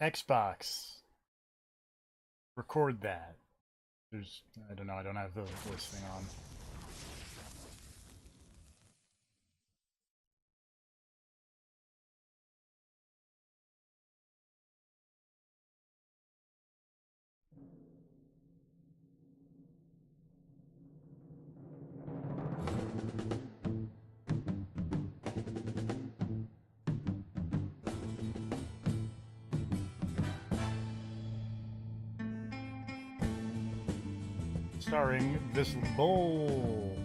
Xbox. Record that. I don't know, I don't have the voice thing on. Starring this bowl.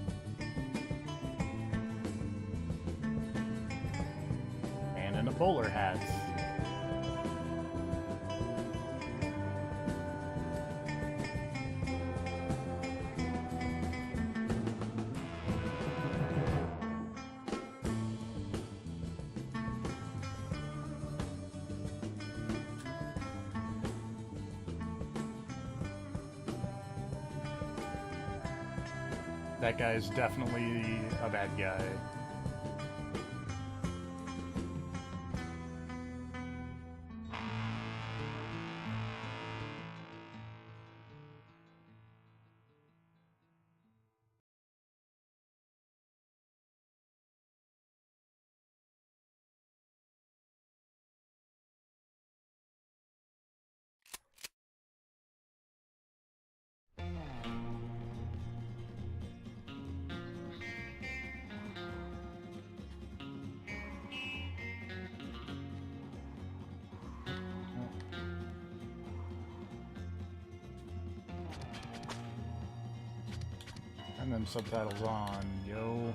Man in a bowler hat. That guy is definitely a bad guy. And then subtitles on, yo.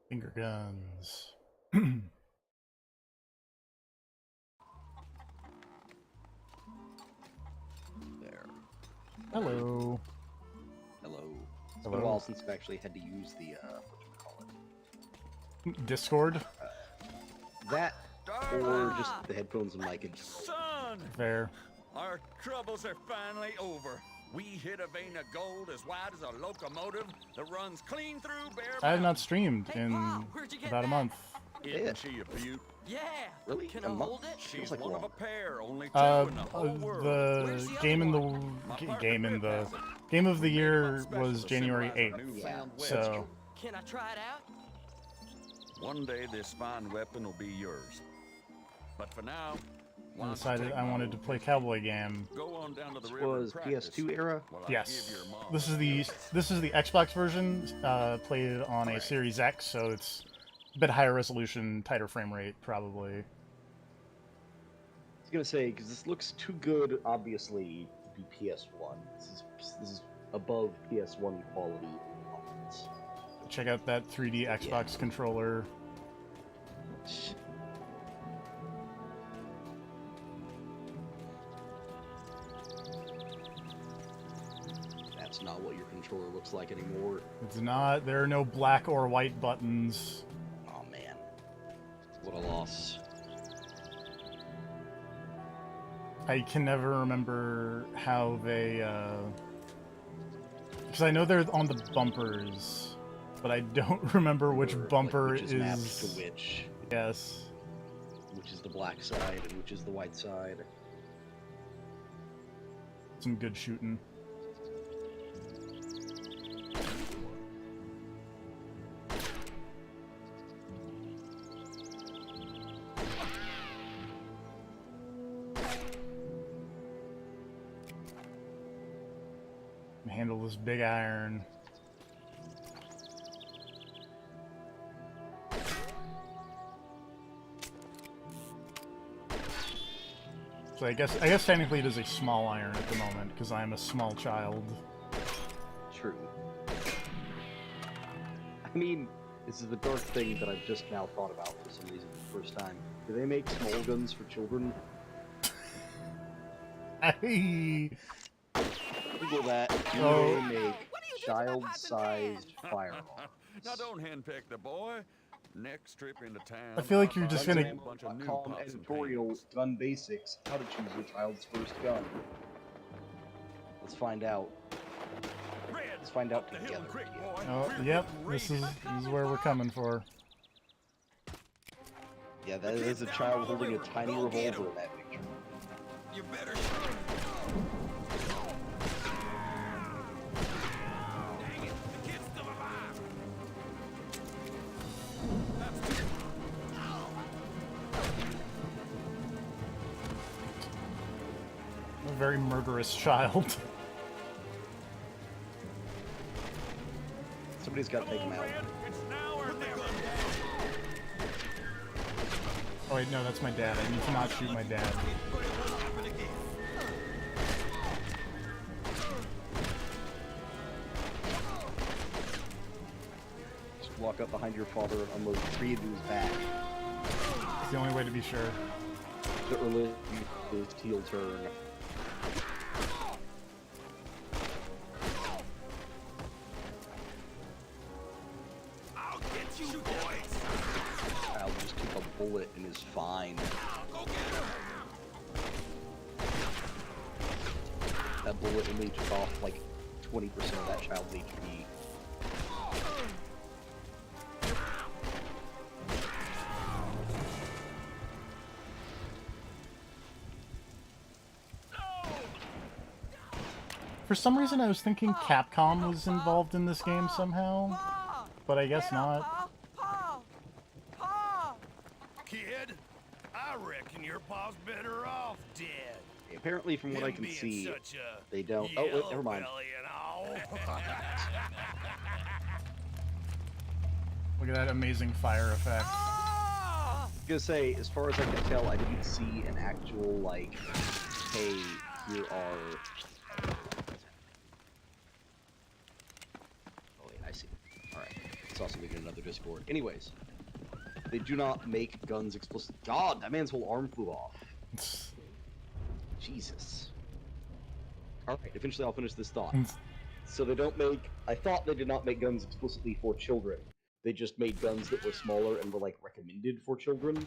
Finger guns. There. Hello. Hello. It's Hello. been a while since I've actually had to use the, whatchamacallit? Discord? That, or just the headphones and mic. Son! Fair. Our troubles are finally over. We hit a vein of gold as wide as a locomotive that runs clean through bare I have not mountains. streamed Hey, in Pa, where'd you get about a that? month. Isn't she a beaut? Yeah. Really? Can A I month? hold it? She's Feels like one of a long. pair, only two in the whole world. Where's The the game in other the My partner game in Biff the has it. game of the We made 'em year up special was to January symbolize our 8th. newfound Yeah, wealth. So Can I try it out? One day this fine weapon will be yours. But for now, why I don't you decided take I my wanted to old play pistol? Cowboy game. Go on down to the This river and was practice PS2 era? while I Yes. give your mom This is a the lift. Xbox version, played on a Alright. Series X, so it's a bit higher resolution, tighter frame rate, probably. I was gonna say, because this looks too good, obviously, to be PS1. This is above PS1 quality. Check out that 3D Xbox controller. That's not what your controller looks like anymore. It's not. There are no black or white buttons. Oh man, what a loss. I can never remember how they, because I know they're on the bumpers, but I don't remember which bumper Which is mapped to is. which. Yes. Which is the black side and which is the white side. Some good shooting. Handle this big iron. So I guess technically it is a small iron at the moment because I am a small child. True. I mean, this is the dark thing that I've just now thought about for some reason for the first time. Do they make small guns for children? Hey. Google that. Do Oh. they make child-sized firearms? Now don't henpeck the boy. Next trip into town. I feel like you're I'll just buy gonna- you a bunch of new Guns.com pots and editorial pans. gun basics. How to choose your child's first gun. Let's find out. Red, Let's find out up the hill together. and creek, boy. Oh, We're yep. getting This raided. is where we're coming for. Yeah, that is a child holding a tiny Go get revolver 'em. in that picture. You better. Dang it, the kid's still alive. That's A very murderous child. Somebody's got to take him out. It's now or never. Oh wait, no, that's my dad. I need to not shoot my dad. Just walk up behind your father and unload 3 into his back. It's the only way to be sure. The early his heel turn. I'll get you, boys. Child just took a bullet and is fine. Go get him. That bullet only took off like 20% of that child's HP. For some reason, I was thinking Capcom was involved in this game somehow, Pa! but I guess Get up, not. Pa! Pa! Pa! Kid, I reckon your pa's better off dead. Apparently, from what I Him can being see, such a they don't. Oh, wait, never mind. yellow belly and all. Look at that amazing fire effect. Ah! I was gonna say, as far as I can tell, I didn't see an actual, like, hey, here are... Oh wait, I see. Alright. It's also making another Discord. Anyways, they do not make guns explicit. God, that man's whole arm flew off. Jesus. Alright, eventually I'll finish this thought. So they don't make... I thought they did not make guns explicitly for children. They just made guns that were smaller and were, like, recommended for children.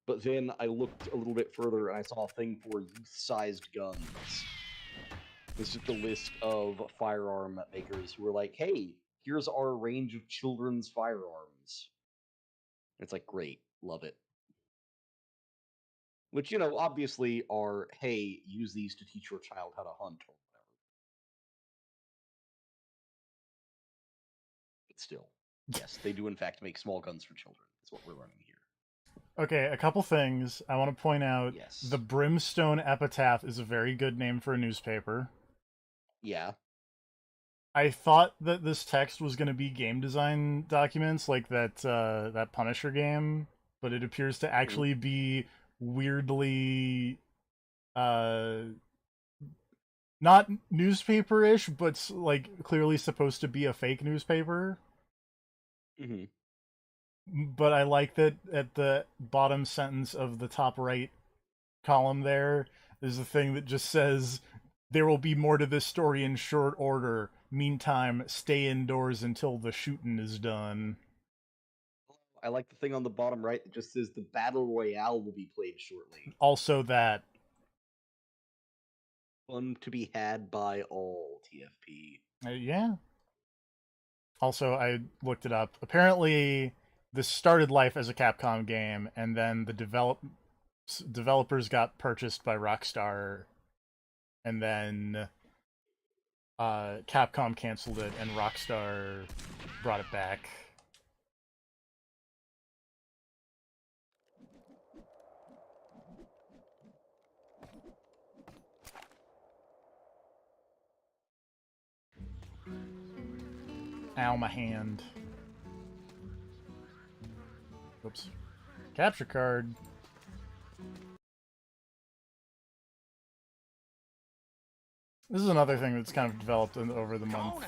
But then I looked a little bit further and I saw a thing for youth-sized guns. This is the list of firearm makers who were like, hey, here's our range of children's firearms. It's like, great, love it. Which, you know, obviously are, hey, use these to teach your child how to hunt or whatever. But still, yes, they do in fact make small guns for children. That's what we're learning here. Okay, a couple things. I want to point out Yes. the Brimstone Epitaph is a very good name for a newspaper. Yeah. I thought that this text was going to be game design documents like that Punisher game, but it appears to actually be weirdly not newspaper-ish, but like clearly supposed to be a fake newspaper. Mm-hmm. But I like that at the bottom sentence of the top right column there is a thing that just says, there will be more to this story in short order. Meantime, stay indoors until the shooting is done. I like the thing on the bottom right that just says the Battle Royale will be played shortly. Also that. Fun to be had by all, TFP. Yeah. Also, I looked it up. Apparently, this started life as a Capcom game, and then the developers got purchased by Rockstar, and then Capcom canceled it, and Rockstar brought it back. Ow, my hand. Oops. Capture card. This is another thing that's kind of developed over the month.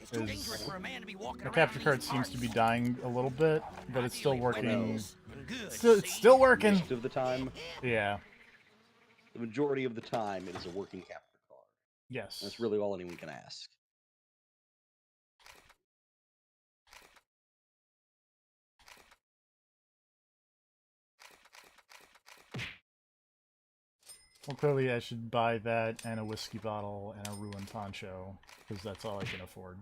It's too dangerous for a man to be walking The around capture in card these seems to be parts. dying a little bit, but it's still Ideally, working know. working good. It's still working. Most of the time, Yeah. the majority of the time, it is a working capture card. Yes. That's really all anyone can ask. Well, clearly I should buy that and a whiskey bottle and a ruined poncho, because that's all I can afford.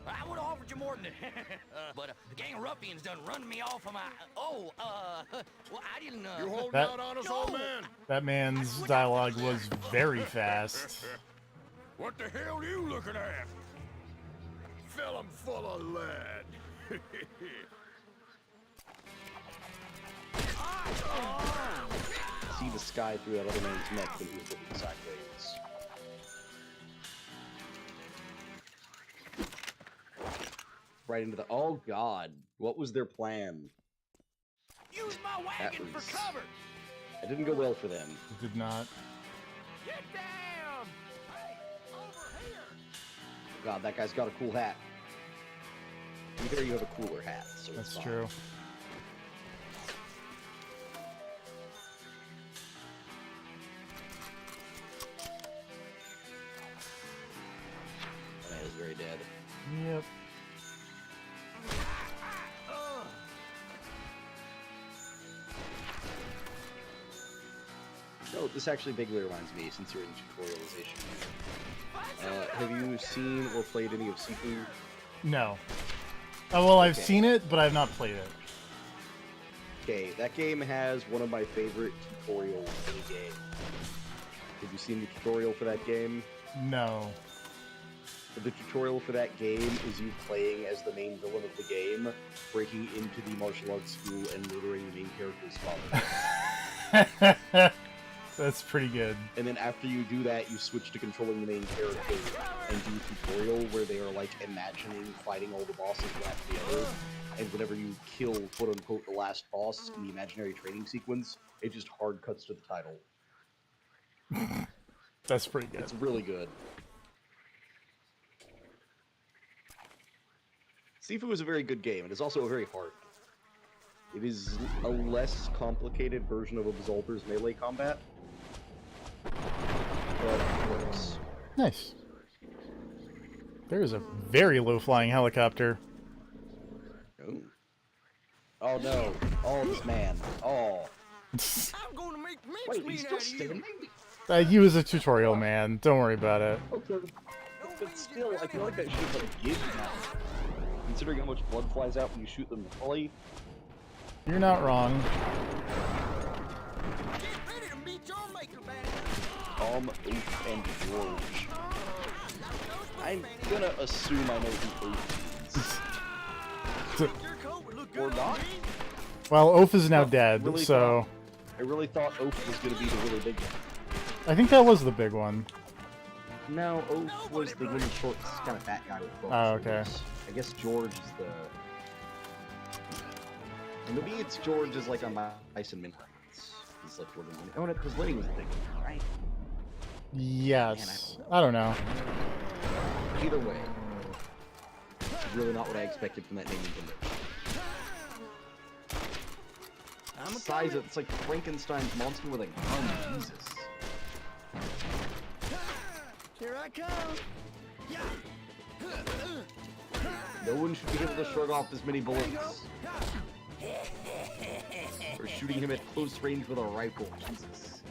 I would have offered you more than but a gang of ruffians done run me off of my. Well, I didn't. You holding That- out on us, old man? That man's dialogue was very fast. What the hell are you looking at? Fill 'em full of lead. See the sky through that other man's neck when he was looking sideways. Right into the. Oh God! What was their plan? Use my wagon was- for cover. It didn't go well for them. It did not. Get down. Hey, over here. God, that guy's got a cool hat. Either you have a cooler hat, so it's That's fine. true. That man is very dead. Yep. No, this actually vaguely reminds me, since you're in tutorialization. Have you seen or played any of Sifu? No. Oh, well, I've Okay. seen it, but I've not played it. Okay, that game has one of my favorite tutorials in the game. Have you seen the tutorial for that game? No. The tutorial for that game is you playing as the main villain of the game, breaking into the martial arts school and murdering the main character's father. That's pretty good. And then after you do that, you switch to controlling the main character and do a tutorial where they are like imagining fighting all the bosses one after the other. And whenever you kill, quote unquote, the last boss in the imaginary training sequence, it just hard cuts to the title. That's pretty good. It's really good. Sifu is a very good game. It is also a very hard game. It is a less complicated version of Absolver's melee combat. But it works. Nice. There is a very low-flying helicopter. Oh. Oh no. Oh, this man. Oh. I'm gonna make Wait, he's mincemeat still out of you. standing? He was a tutorial man. Don't worry about it. Okay. But still, I feel like that should have a give now. Considering how much blood flies out when you shoot them in the belly. You're not wrong. Get ready to meet your maker, Bandit. Oof, and George. I'm gonna assume I know who Oof Your coat would look is. Or good on not. me. Well, Oaf is now Oh, dead, really so... I really thought Oof was gonna be the really big one. I think that was the big one. No, Oof was the really short, kind of fat guy with both. Oh, okay. I guess George is the... Maybe it's George is like on Mice and Minnie. It's like Jordan. Oh, no, because Lenny was the big one, right? Yes. I don't know. Either way, it's really not what I expected from that naming convention. I'm a Size coming. it's like Frankenstein's monster with a gun. Jesus. Here I come. Yeah. No one should be able to shrug off this many bullets. Or shooting him at close range with a rifle. Jesus.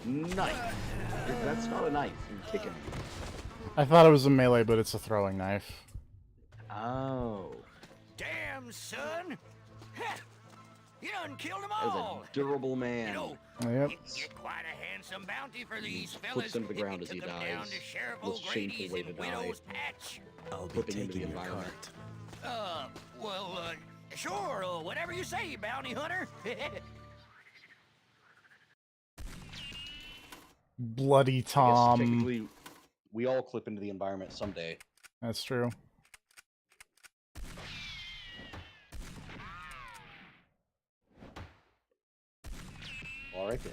Knife. That's not a knife. You're kicking. I thought it was a melee, but it's a throwing knife. Oh. Damn, son. You done killed them That is all. a durable man. You know, Yep. you get quite a handsome bounty for these flips fellas. into the ground if as you he took 'em down dies. to Sheriff Most shameful O'Grady's way in to die. Widow's Patch. I'll be Flipping into taking the your environment. cart. Sure, whatever you say, bounty hunter. Bloody I guess Tom. technically, we all clip into the environment someday. That's true. Alright then.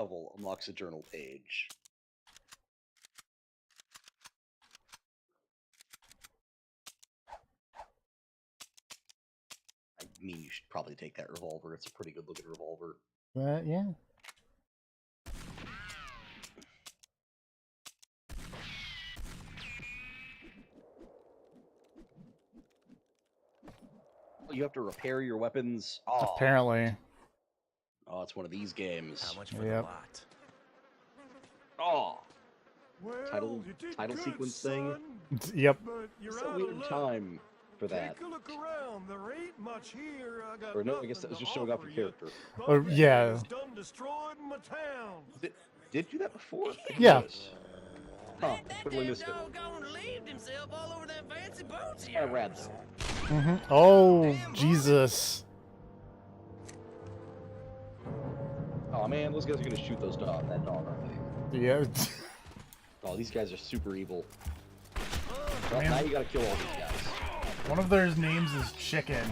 shovel unlocks a journal page. I mean, you should probably take that revolver. It's a pretty good looking revolver. Yeah. You have to repair your weapons. Oh, Apparently. oh, it's one of these games. How much for Yep. the lot? Oh, Well, title you did title good, sequence thing. son, Yep. but you're It's a out weird of luck. time for that. Take a look around. There ain't much here. I got Or no, I guess that nothing was just to showing off offer your you. character. Oh, yeah. Buffett is done destroyed my town. Did you do that before? I didn't Yeah. notice. Huh, Man, that totally damn missed it. doggone leaved himself all over them fancy boots Kinda here. rad though. Oh, Jesus. Oh man, those guys are gonna shoot that dog, aren't they? Yeah. Oh, these guys are super evil. Well, Man. now you gotta kill all these guys. One of their names is Chicken.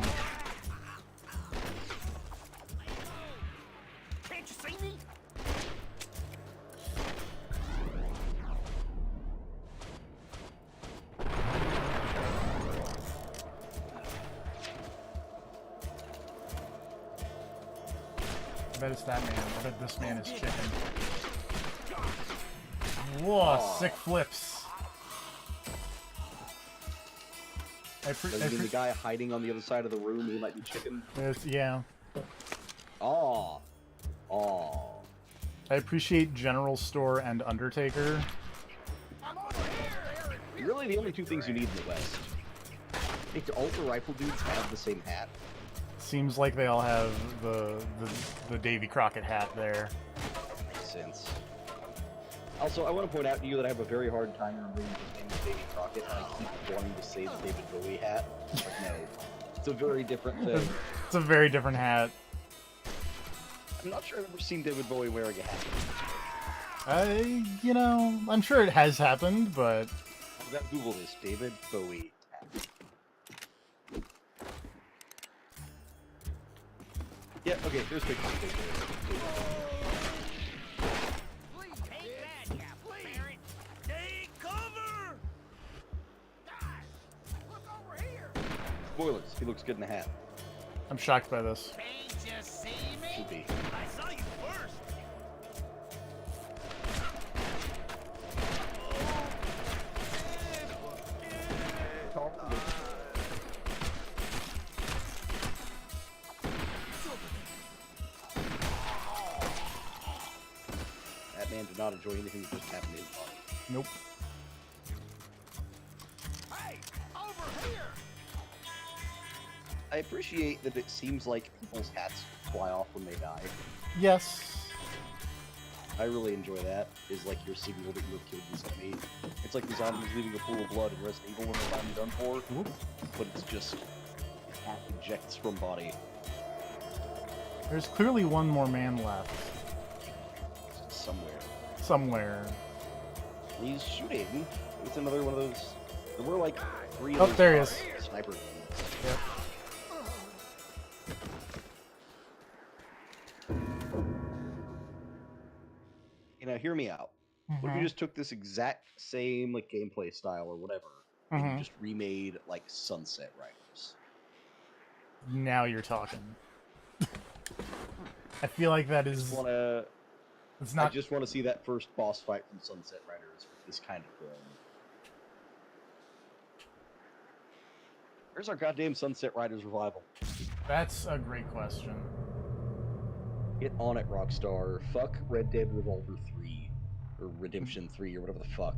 Can't you see me? I bet it's that man. I bet this man is Chicken. Whoa, sick flips. Does mean the guy hiding on the other side of the room who might be chicken? Yeah. Oh. Oh. I appreciate General Store and Undertaker. Really the only two things you need in the West. I think the ultra rifle dudes have the same hat. Seems like they all have the Davy Crockett hat there. Makes sense. Also, I want to point out to you that I have a very hard time remembering the name of Davy Crockett, and I keep wanting to say the David Bowie hat. But no. It's a very different thing. It's a very different hat. I'm not sure I've ever seen David Bowie wearing a hat. You know, I'm sure it has happened, but I've got to Google this. David Bowie hat. Yeah, okay, here's pictures of David Bowie. Please take that, you parent. Take cover! Guys, look over here. Spoilers, he looks good in the hat. I'm shocked by this. Can't you see me? Should be. I saw you first. That man did not enjoy anything that just happened to his body. Nope. Hey, over here. I appreciate that it seems like people's hats fly off when they die. Yes. I really enjoy that. Is like your signal that you have killed somebody. It's like the zombies leaving a pool of blood in Resident Evil when they're finally done for. Whoop. But it's just hat ejects from body. There's clearly one more man left. Somewhere. Somewhere. He's shooting. It's another one of those. There were like 3 of Oh, those there he is. sniper guns. Yep. You know, hear me out. What if you just took this exact same like gameplay style or whatever, and you just remade like Sunset Riders? Now you're talking. I feel like that is. It's I not. just want to see that first boss fight from Sunset Riders with this kind of film. Where's our goddamn Sunset Riders revival? That's a great question. Get on it, Rockstar. Fuck Red Dead Revolver 3. Or Redemption 3, or whatever the fuck.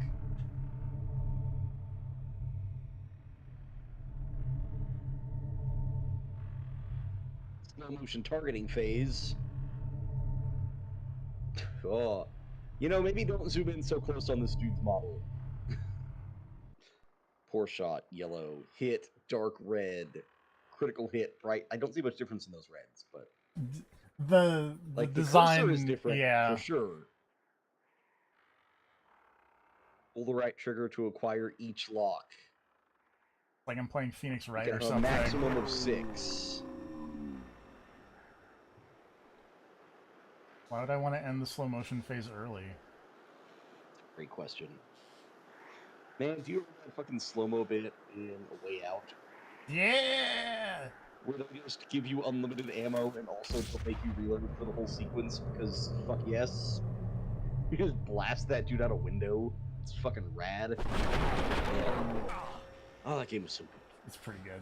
Slow motion targeting phase. Oh. You know, maybe don't zoom in so close on this dude's model. Poor shot, yellow. Hit, dark red. Critical hit, bright. I don't see much difference in those reds, but... The Like, design the cursor is different, yeah. for sure. Pull the right trigger to acquire each lock. Like I'm playing Phoenix Wright You or can have a something. maximum of 6. Why would I want to end the slow motion phase early? Great question. Man, do you remember that fucking slow-mo bit in A Way Out? Yeah! Where they just give you unlimited ammo and also don't make you reload for the whole sequence because fuck yes. You just blast that dude out a window. It's fucking rad. Oh, that game was so good. It's pretty good.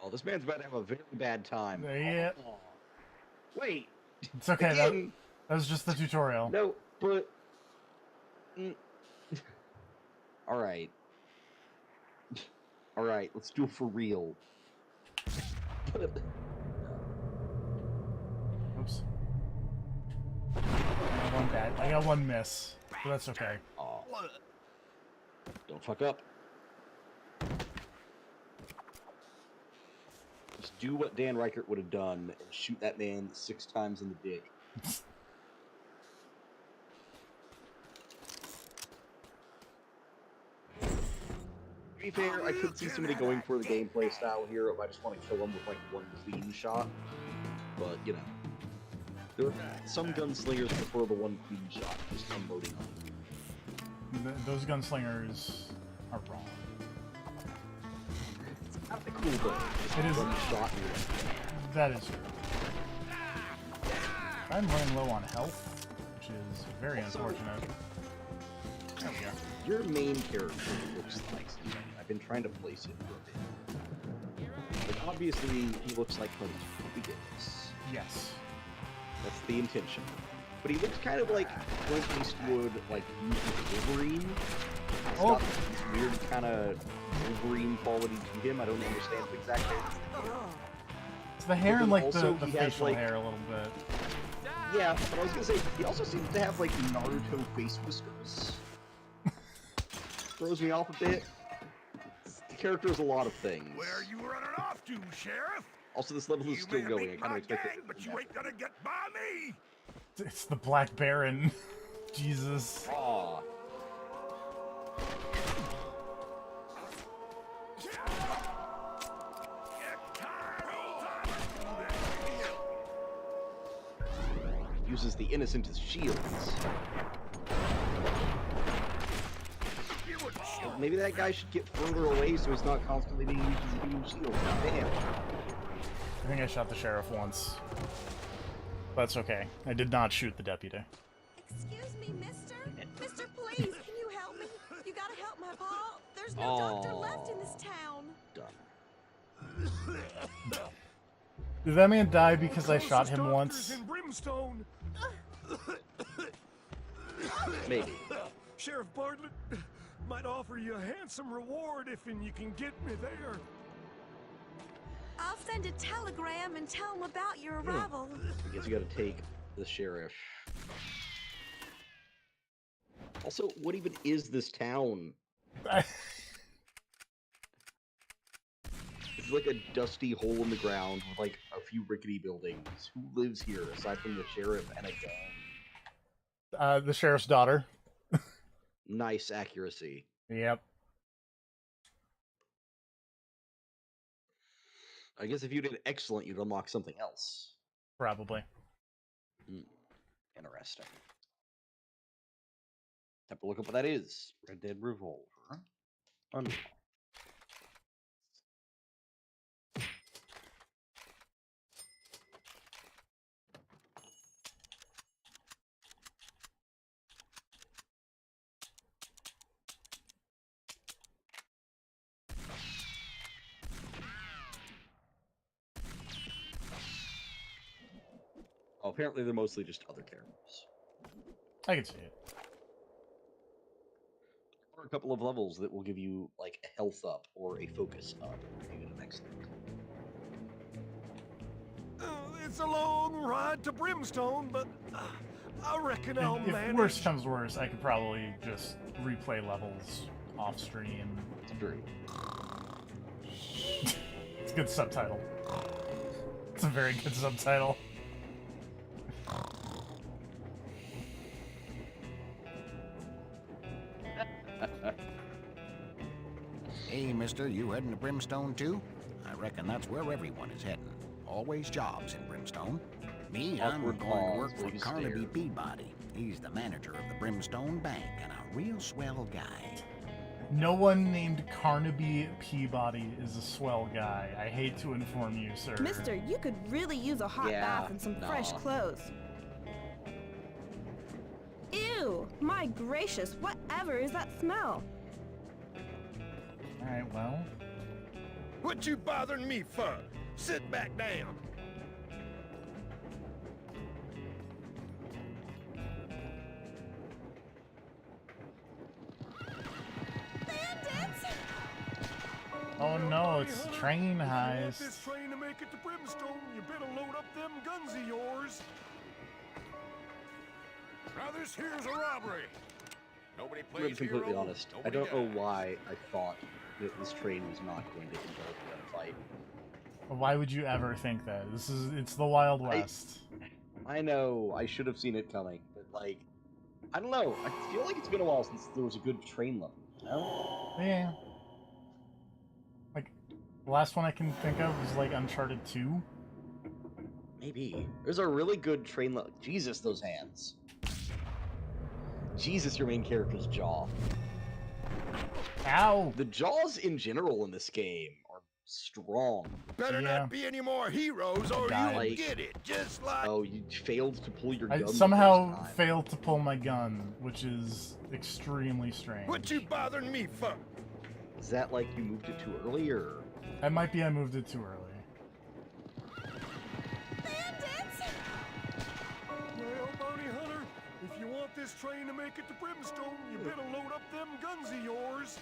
Oh, this man's about to have a very bad time. Yeah. Oh. Wait. It's okay, Again, that was just the tutorial. no, but... Alright. Alright, let's do it for real. Oops. I got one miss, but that's okay. Oh. Don't fuck up. Just do what Dan Reichert would have done and shoot that man 6 times in the dick. To be fair, I could see somebody going for the gameplay style here if I just want to kill him with like one clean shot. But, you know. There are some gunslingers prefer the one clean shot, just unloading on them. Those gunslingers are wrong. It's kind of cool though. Just It is. one shot here. That is true. I'm running low on health, which is very unfortunate. There we go. Your main character looks like something. I've been trying to place it for a bit. Like, obviously, he looks like Clint begins. Yes. That's the intention. But he looks kind of like Clint Eastwood, like, used with Wolverine. He's got this weird kind of Wolverine quality to him. I don't understand it exactly. It's the hair and like also the he has, facial like- hair a little bit. Yeah, but I was gonna say, he also seems to have, like, Naruto face whiskers. Throws me off a bit. The character is a lot of things. Where you running off to, Sheriff? Also, this level is You still may going. I meet kind my of expect gang, it. but you ain't gonna get by me. It's the Black Baron. Jesus. Aw. Uses the innocent as shields. Well, maybe that guy should get further away so he's not constantly being used as a human shield. Damn. I think I shot the sheriff once. That's okay. I did not shoot the deputy. Excuse me, mister? Mister, please, can you help me? You gotta help my pa. There's no doctor left in this town. Done. Did that man die because I shot Closest him doctor's once? in Brimstone. Maybe. Sheriff Bartlett might offer you a handsome reward if you can get me there. I'll send a telegram and tell him about your arrival. I guess you gotta take the sheriff. Also, what even is this town? It's like a dusty hole in the ground with like a few rickety buildings. Who lives here aside from the sheriff and a gun? The sheriff's daughter. Nice accuracy. Yep. I guess if you did excellent, you'd unlock something else. Probably. Interesting. Have to look up what that is. Red Dead Revolver. Unlock. Oh, apparently they're mostly just other characters. I can see it. Or a couple of levels that will give you like a health up or a focus up. Maybe the next thing. It's a long ride to Brimstone, but I reckon I'll If manage. worse comes worse, I could probably just replay levels off stream. It's true. It's a good subtitle. It's a very good subtitle. Hey, mister, you heading to Brimstone too? I reckon that's where everyone is heading. Always jobs in Brimstone. Me, I'm Awkward going to pause work where for you Carnaby stare. Peabody. He's the manager of the Brimstone Bank and a real swell guy. No one named Carnaby Peabody is a swell guy. I hate to inform you, sir. Mister, you could really use a hot Yeah, bath and some fresh nah. clothes. Ew! My gracious, whatever is that smell? Alright, well. What you bothering me for? Sit back down. Bandits! Oh no, it's Hunter, train if you want heist. this train to make it to Brimstone, you better load up them guns of yours. Now this here's a robbery. Nobody I'm gonna be plays completely hero, honest. I nobody don't know dies. why I thought that this train was not going to involve a gunfight. Why would you ever think that? It's the Wild West. I know, I should have seen it coming, but like, I don't know. I feel like it's been a while since there was a good train level, you know? Yeah. Like, the last one I can think of was like Uncharted 2. Maybe. There's a really good train level. Jesus, those hands. Jesus, your main character's jaw. Ow! The jaws in general in this game are strong. Better Yeah. not be any more heroes or Died. you'll get it, just like... Oh, you failed to pull your I gun the somehow first time. failed to pull my gun, which is extremely strange. What you bothering me for? Is that like you moved it too early, or...? That might be I moved it too early. Bandits! Well, bounty hunter, if you want this train to make it to Brimstone, you better load up them guns of yours.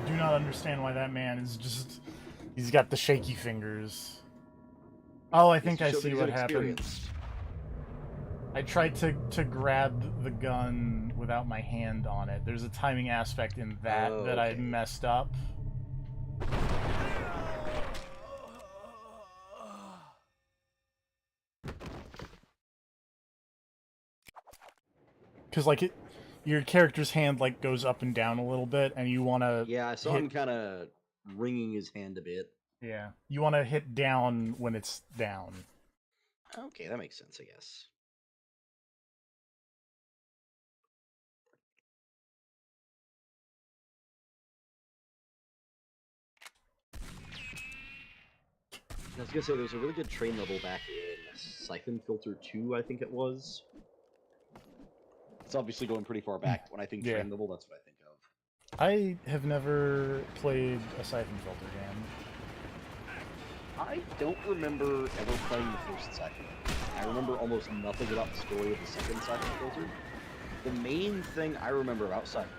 I do not understand why that man is just... He's got the shaky fingers. Oh, I think I see what happened. I tried to grab the gun without my hand on it. There's a timing aspect in that that I Okay. messed up. Because, like, your character's hand, like, goes up and down a little bit, and you want to... Yeah, I saw him kind of wringing his hand a bit. Yeah. You want to hit down when it's down. Okay, that makes sense, I guess. I was gonna say, there was a really good train level back in Siphon Filter 2, I think it was. It's obviously going pretty far back. When I think Yeah. train level, that's what I think of. I have never played a Siphon Filter game. I don't remember ever playing the first Siphon. I remember almost nothing about the story of the second Siphon Filter. The main thing I remember about Siphon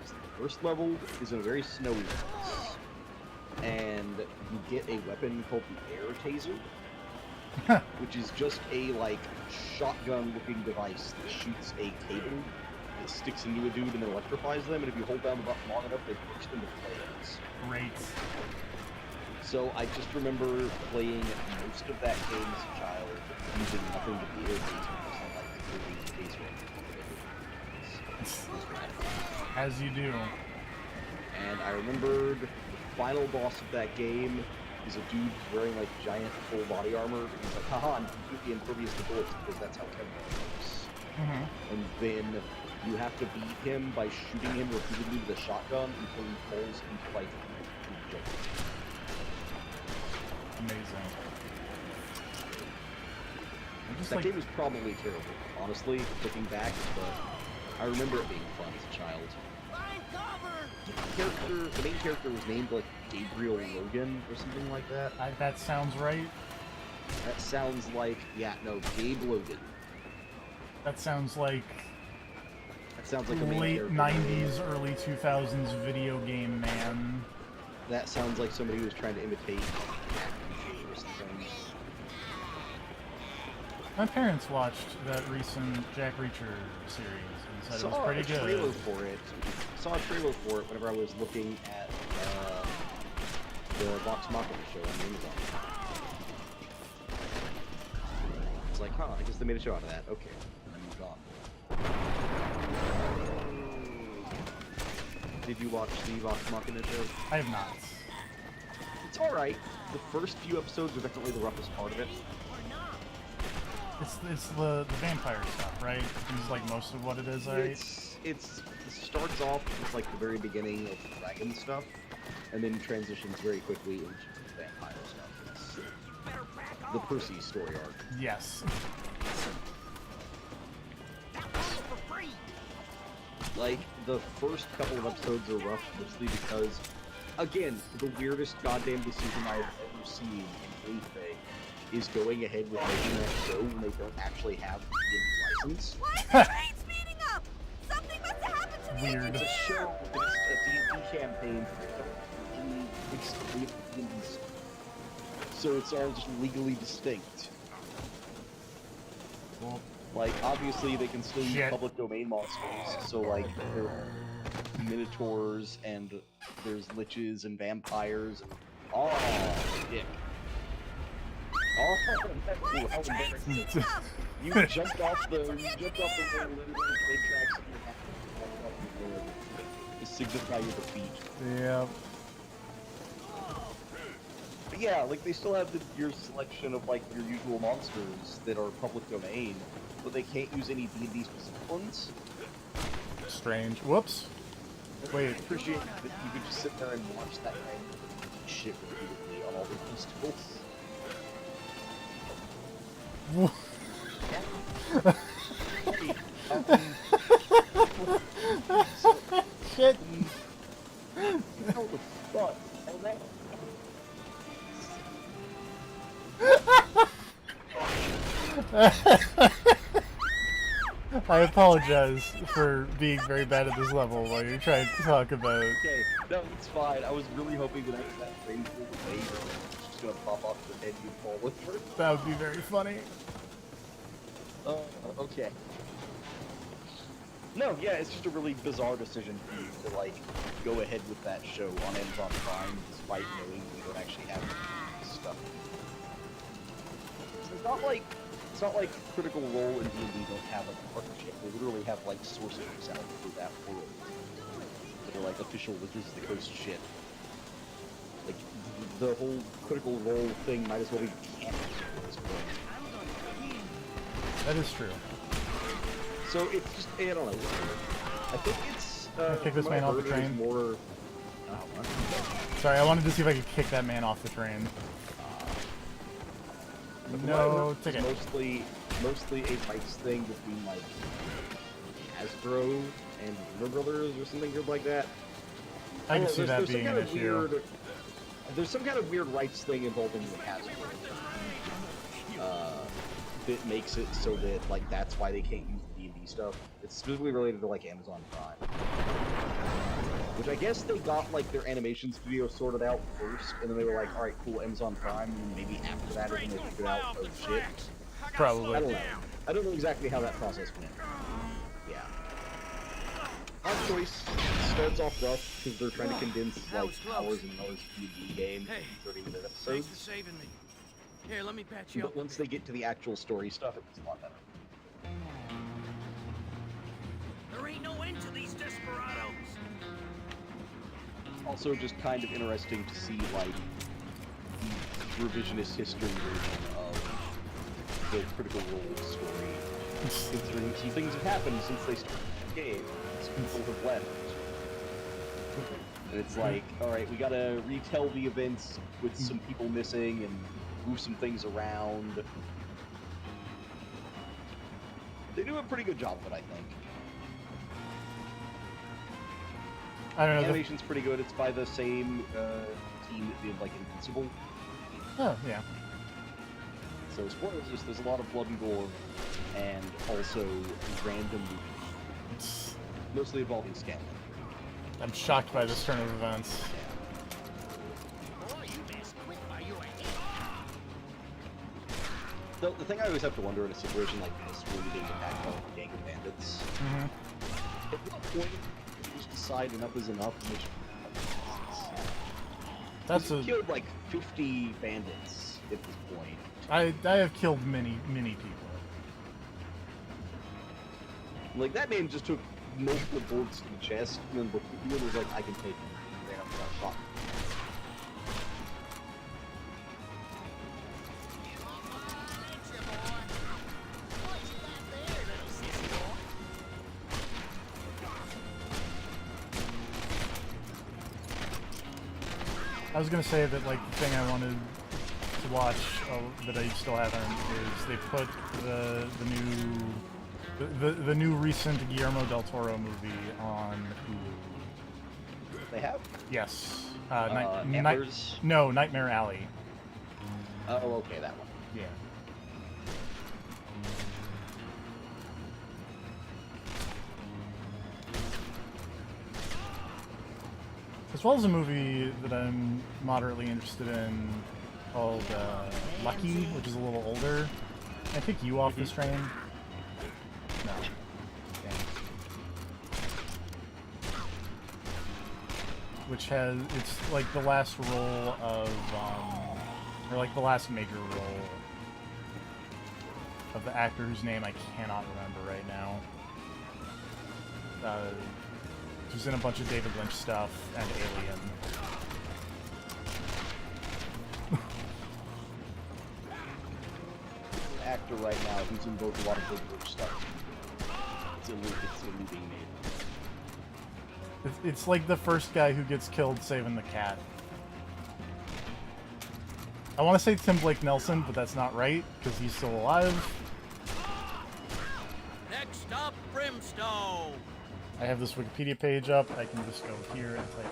is that the first level is in a very snowy place, and you get a weapon called the Air Taser, which is just a, like, shotgun-looking device that shoots a cable that sticks into a dude and then electrifies them, and if you hold down the button long enough, they burst into flames. Great. So I just remember playing most of that game as a child, using nothing but the Air Taser, because I like the taser. As you do. And I remembered the final boss of that game is a dude wearing like giant full body armor. He's like, haha, I'm completely impervious to bullets because that's how Cowboy works. Mm-hmm. And then you have to beat him by shooting him repeatedly with a shotgun until he falls into like a jump. Amazing. I'm just That like, game was probably terrible, honestly, looking back, but I remember it being fun as a child. The main character was named like Gabriel Logan or something like that. that sounds right. That sounds like, yeah, no, Gabe Logan. That sounds like That sounds like a main late character. 90s, early 2000s video game man. That sounds like somebody who was trying to imitate Jack Reacher or something. My parents watched that recent Jack Reacher series and said it was Saw pretty a good. trailer for it. Saw a trailer for it whenever I was looking at the Vox Machina show on Amazon. It's like, huh, I guess they made a show out of that. Okay, and then moved on. Did you watch the Vox Machina show? I have not. It's alright. The first few episodes are definitely the roughest part of it. It's the vampire stuff, right? It's like most of what it is, right? It starts off with like the very beginning of dragon stuff, and then transitions very quickly into vampire stuff. It's the Percy story arc. Yes. Like, the first couple of episodes are rough, mostly because, again, the weirdest goddamn decision I've ever seen in anything is going ahead with making that show when they don't actually have the license. Why is the train speeding up? Something must have happened to the Weird. It's a engineer. show, but it's a D&D campaign, but they don't really exclude D&D stuff. So it's all just legally distinct. Well, Like, obviously they can still use Shit. public domain monsters, so like, there are minotaurs, and there's liches and vampires, and... Oh, dick. Oh, that's Why cool. is How the train embarrassing. speeding up? You jumped off the railroad train tracks and you have to signify your defeat. yeah. But yeah, like, they still have your selection of, like, your usual monsters that are public domain, but they can't use any D&D specific ones. Strange. Whoops. Wait. I appreciate that you could just sit there and watch that guy shit repeatedly on all the festivals. Shit. How the fuck? Oh, that... I apologize for being very bad at this level while you're trying to talk about. Okay, no, it's fine. I was really hoping that after that train pulled away, it was just gonna pop off your head and you'd fall over. That would be very funny. Okay. No, yeah, it's just a really bizarre decision for you to, like, go ahead with that show on Amazon Prime despite knowing you don't actually have this stuff. It's not like Critical Role and D&D don't have, like, a partnership. They literally have, like, source books out for that world. That are, like, official Wizards of the Coast shit. Like, the whole Critical Role thing might as well be canon at this point. That is true. So it's just, I don't know. I think it's, kick this from what man I off the heard, it's train? more... Oh, what? Sorry, I wanted to see if I could kick that man off the train. But from No what I heard, ticket. it's mostly a rights thing between, like, Hasbro and Warner Brothers or something weird like that. I can see that there's being some an kind of issue. There's some kind of weird rights thing involving the Hasbro. That makes it so that, like, that's why they can't use the D&D stuff. It's specifically related to, like, Amazon Prime. Which I guess they got, like, their animation studio sorted out first, and then they were like, alright, cool, Amazon Prime, and then maybe after that is when they figured out, oh shit. Probably. I don't know. I don't know exactly how that process went. Yeah. Odd choice. Starts off rough, because they're trying to condense, like, hours and hours of D&D game Hey, into 30-minute Thanks episodes. for saving me. Here, let me patch you But up. once they get to the actual story stuff, it's a lot better. There ain't no end to these desperados. Also just kind of interesting to see, like, the revisionist history version of the Critical Role story. Considering some things have happened since they started the game. Some people have left. And it's like, alright, we gotta retell the events with some people missing and move some things around. They do a pretty good job of it, I think. I don't know. Animation's pretty good. It's by the same team that did, like, Invincible. Oh, yeah. So spoilers, just there's a lot of blood and gore, and also random movies. Mostly involving Scanlan. I'm shocked by this turn of events. The thing I always have to wonder in a situation like this, where you're being attacked by a gang of bandits, at what point do you just decide enough is enough and they should... That's He's killed like 50 bandits at this point. I have killed many people. Like, that man just took multiple bullets to the chest, and then looked at you and was like, I can take it. And ran up and got shot. I was gonna say that, like, the thing I wanted to watch that I still haven't is they put the new recent Guillermo del Toro movie on Hulu. They have? Yes. Antlers? No, Nightmare Alley. Oh, okay, that one. Yeah. As well as a movie that I'm moderately interested in called Lucky, which is a little older. Can I pick you off this train? No. Dang. Which has, it's like the last role of, or like the last major role of the actor whose name I cannot remember right now. He's in a bunch of David Lynch stuff and Alien. Actor right now who's in both a lot of David Lynch stuff. It's eluding me. It's like the first guy who gets killed saving the cat. I want to say Tim Blake Nelson, but that's not right, because he's still alive. Next stop, Brimstone. I have this Wikipedia page up. I can just go here and type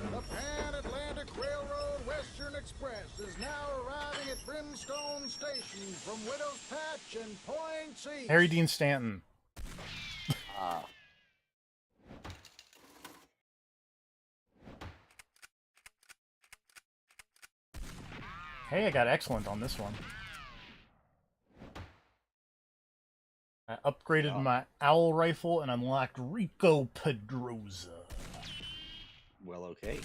in The Pan Atlantic Railroad Western Express is now arriving at Brimstone Station from Widow's Patch and Points East. Harry Dean Stanton. Hey, I got excellent on this one. I upgraded my owl rifle and unlocked Rico Pedroza. Well, okay.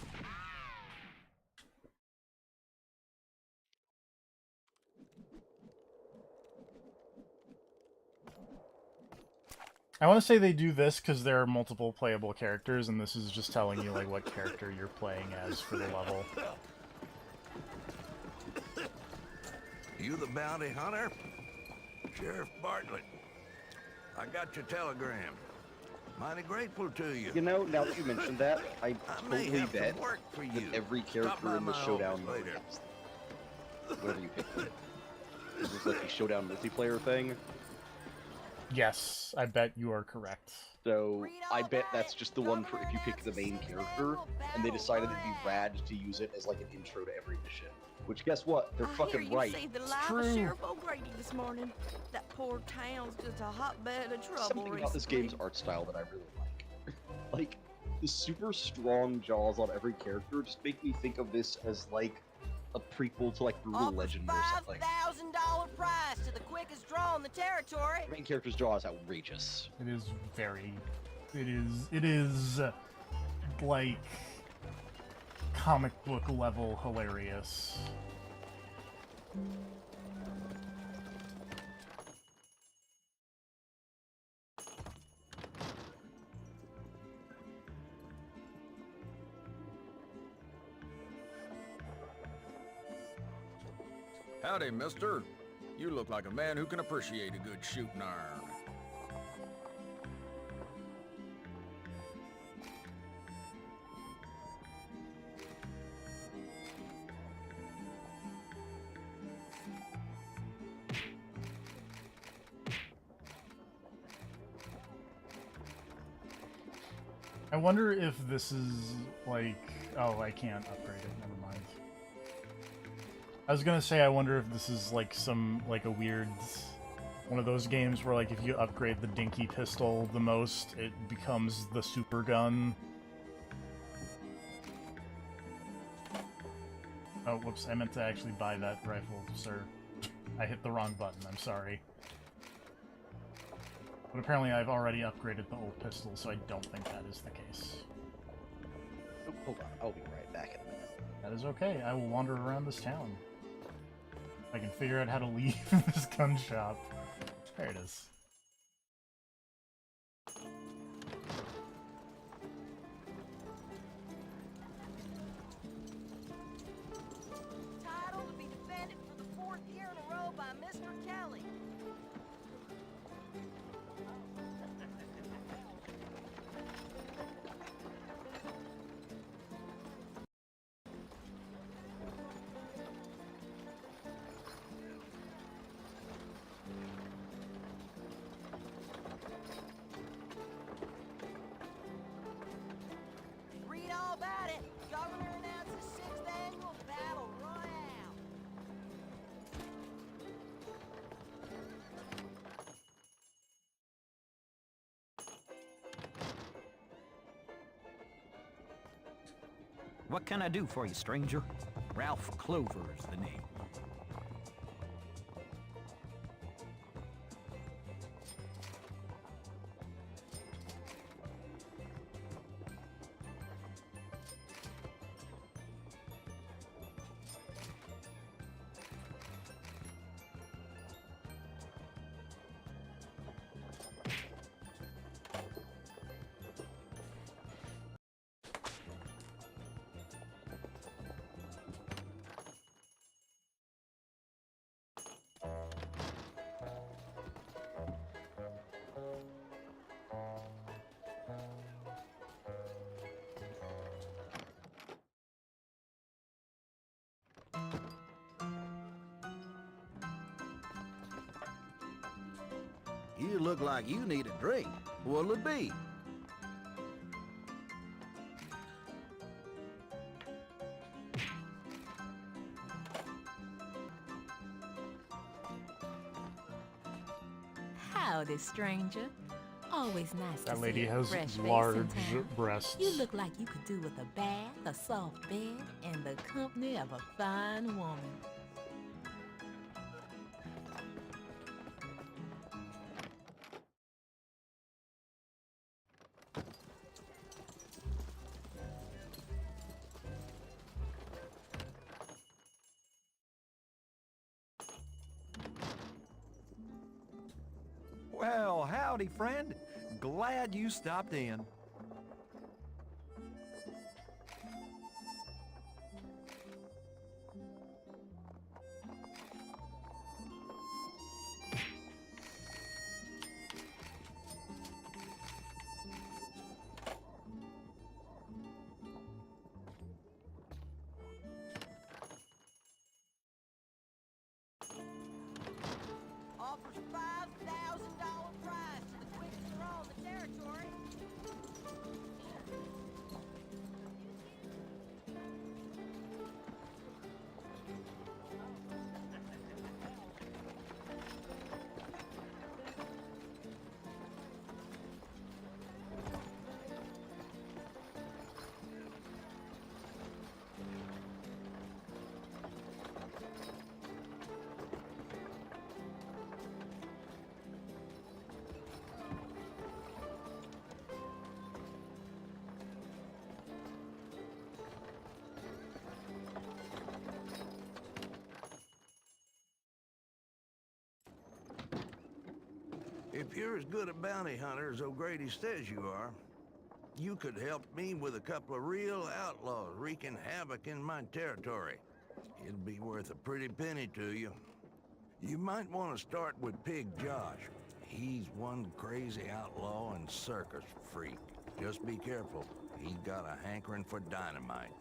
I want to say they do this because there are multiple playable characters, and this is just telling you like what character you're playing as for the level. You the bounty hunter? Sheriff Bartlett. I got your telegram. Mighty grateful to you. You know, now that you mentioned that, I may totally have bet some work for you. that every Stop character by in the my showdown office mode later. has them. Whether you pick them. Is this like a showdown multiplayer thing? Yes, I bet you are correct. So, I bet that's just the one for if you pick the main character, and they decided it'd be rad to use it as like an intro to every mission. Which, guess what? They're fucking right. You saved the life of Sheriff O'Grady this morning. That poor town's just a hotbed of trouble Something about this game's art style that I really like. Like, the super strong jaws on every character just make me think of this as like a prequel to like Brutal Legend or something. $5,000 prize to the quickest draw in the territory. The main character's jaw is outrageous. It is very... It is like comic book level hilarious. Howdy, mister. You look like a man who can appreciate a good shooting iron. I wonder if this is like... Oh, I can't upgrade it. Never mind. I was gonna say I wonder if this is like some... like a weird... one of those games where like if you upgrade the dinky pistol the most, it becomes the super gun. Oh, whoops, I meant to actually buy that rifle, sir. I hit the wrong button, I'm sorry. But apparently I've already upgraded the old pistol, so I don't think that is the case. Oh, hold on, I'll be right back in a minute. That is okay. I will wander around this town. I can figure out how to leave this gun shop. There it is. Title to be defended for the 4th year in a row by Mr. Kelly. Read all about it. Governor announces 6th annual battle royale. What can I do for you, stranger? Ralph Clover is the name. You look like you need a drink. What'll it be? Howdy, stranger. Always nice to That see lady a has fresh face in large town. breasts. You look like you could do with a bath, a soft bed, and the company of a fine woman. Well, howdy, friend. Glad you stopped in. Offers $5,000 prize to the quickest draw in the territory. If you're as good a bounty hunter as O'Grady says you are, you could help me with a couple of real outlaws wreaking havoc in my territory. It'd be worth a pretty penny to you. You might want to start with Pig Josh. He's one crazy outlaw and circus freak. Just be careful. He's got a hankering for dynamite.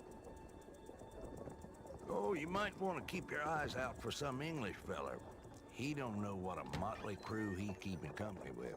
Oh, you might want to keep your eyes out for some English feller. He don't know what a motley crew he's keeping company with.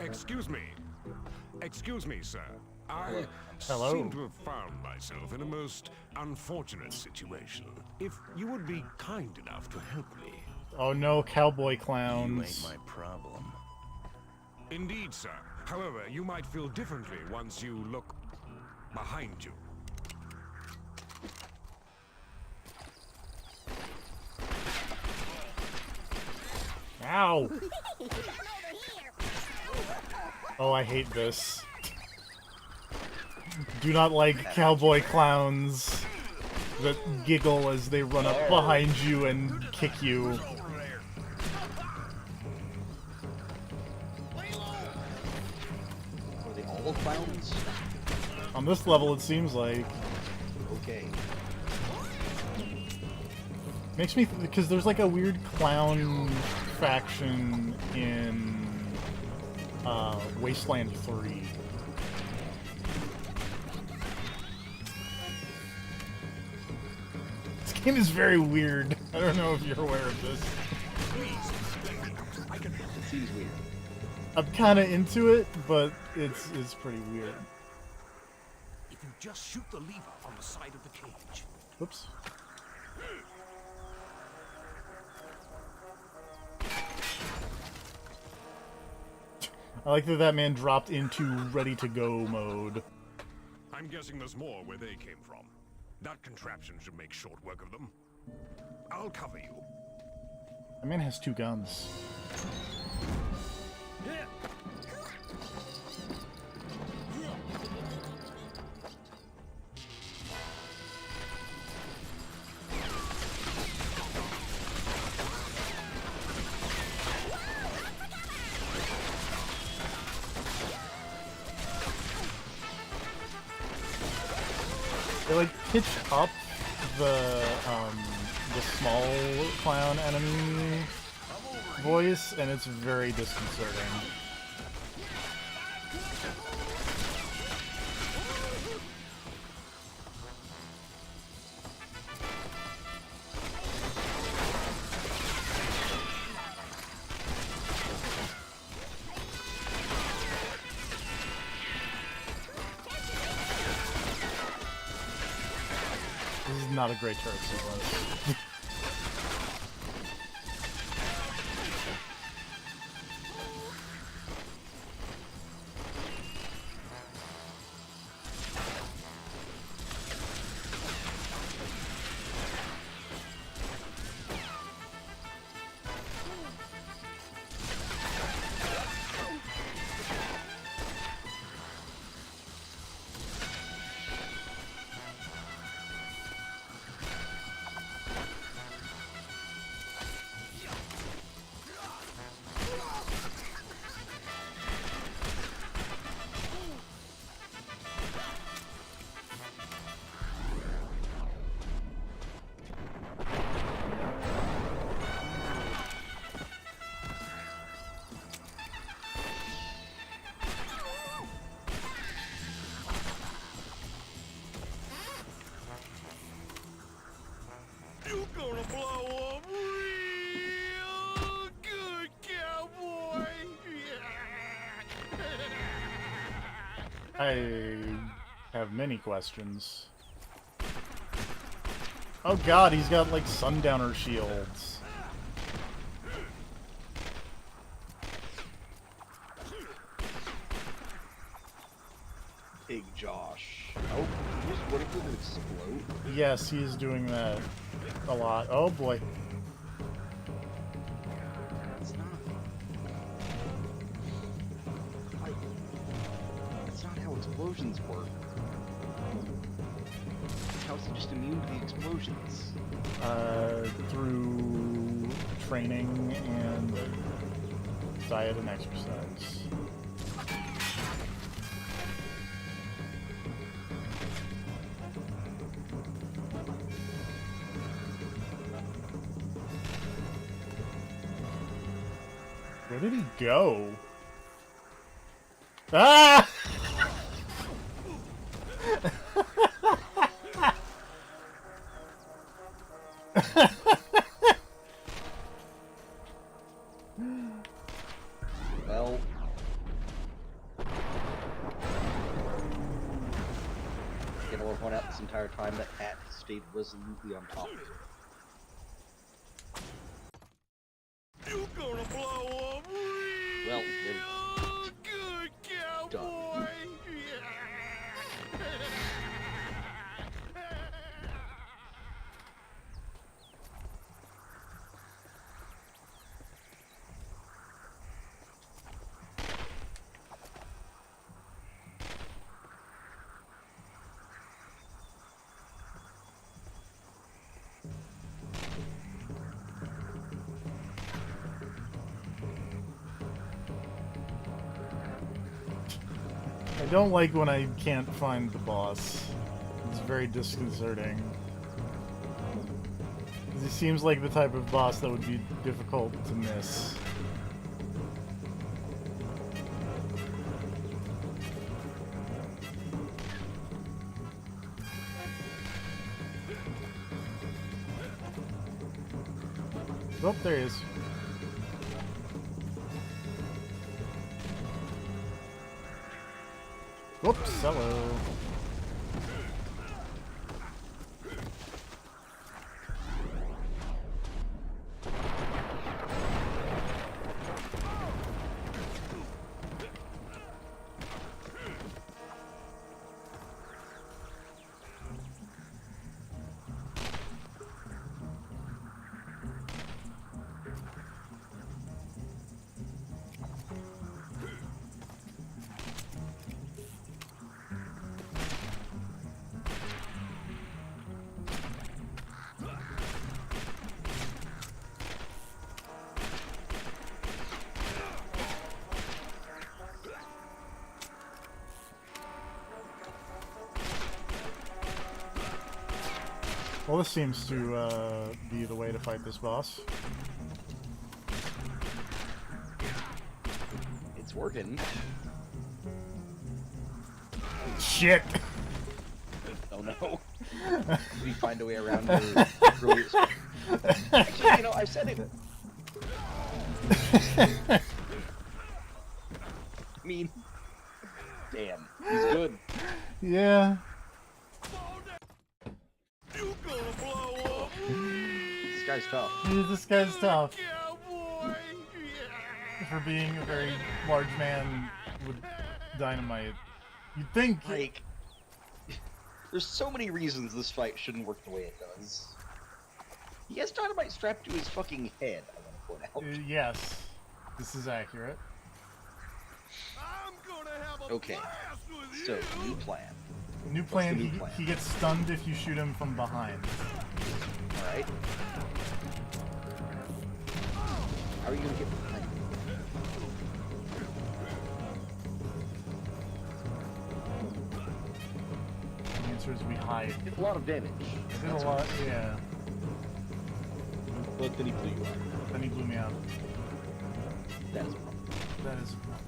Excuse me. Excuse me, sir. I Hello. seem to have found myself in a most unfortunate situation. If you would be kind enough to help me. Oh no, cowboy You clowns. ain't my problem. Indeed, sir. However, you might feel differently once you look behind you. Ow! Oh, I hate this. Do not like cowboy clowns that giggle as they run up behind you and kick you. Are they all clowns? On this level, it seems like. Okay. Makes me because there's like a weird clown faction in Wasteland 3. This game is very weird. I don't know if you're aware of this. It seems weird. I'm kind of into it, but it's pretty weird. If you just shoot the lever on the side of the cage. Oops. I like that that man dropped into ready-to-go mode. I'm guessing there's more where they came from. That contraption should make short work of them. I'll cover you. That man has 2 guns. They like pitch up the small clown enemy voice, and it's very disconcerting. This is not a great turret sequence. You gonna blow up real good, cowboy? I have many questions. Oh god, he's got like sundowner shields. Big Josh. Oh, what if it would explode? Yes, he is doing that a lot. Oh boy. It's not. Like, that's not how explosions work. How is he just immune to the explosions? Through training and diet and exercise. Where did he go? Ah! Well, entire time that hat stayed resolutely on top of it. You're gonna blow up Well, real good, Cowboy! I don't like when I can't find the boss. It's very disconcerting. He seems like the type of boss that would be difficult to miss. Oh, there he is. Whoops, hello. Well, this seems to be the way to fight this boss. It's working. Shit! Oh no. We find a way around your brilliant. Actually, you know, I said it. I mean, damn, he's good. Yeah. This guy's tough. This guy's tough. For being a very large man with dynamite. You'd think... Like, there's so many reasons this fight shouldn't work the way it does. He has dynamite strapped to his fucking head, I want to point out. Yes. This is accurate. Okay, so, new plan. New plan, he gets stunned if you shoot him from behind. Alright. How are you gonna get behind him? The answer is we hide. Did a lot of damage. Did a lot, yeah. But then he blew you out. Then he blew me out. That is a problem. That is a problem.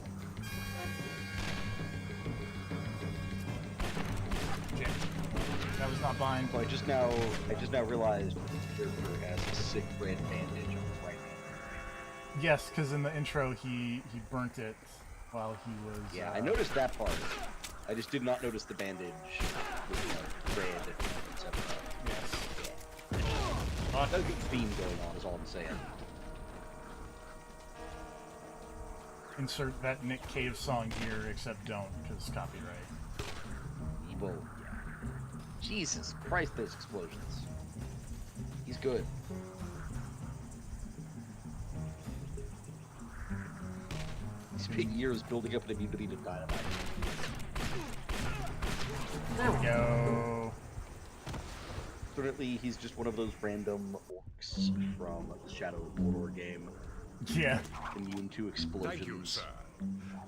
That was not bind. So I just now realized the character has a sick red bandage on his right hand. Yes, because in the intro he burnt it while he was. Yeah, I noticed that part. I just did not notice the bandage with red, etc. Yes. Yeah. No good theme going on is all I'm saying. Insert that Nick Cave song here, except don't, because copyright. Evil. Jesus Christ, those explosions. He's good. He spent years building up an immunity to dynamite. There we go. Currently, he's just one of those random orcs from the Shadow of Mordor game. Yeah. Immune to explosions. Thank you, sir.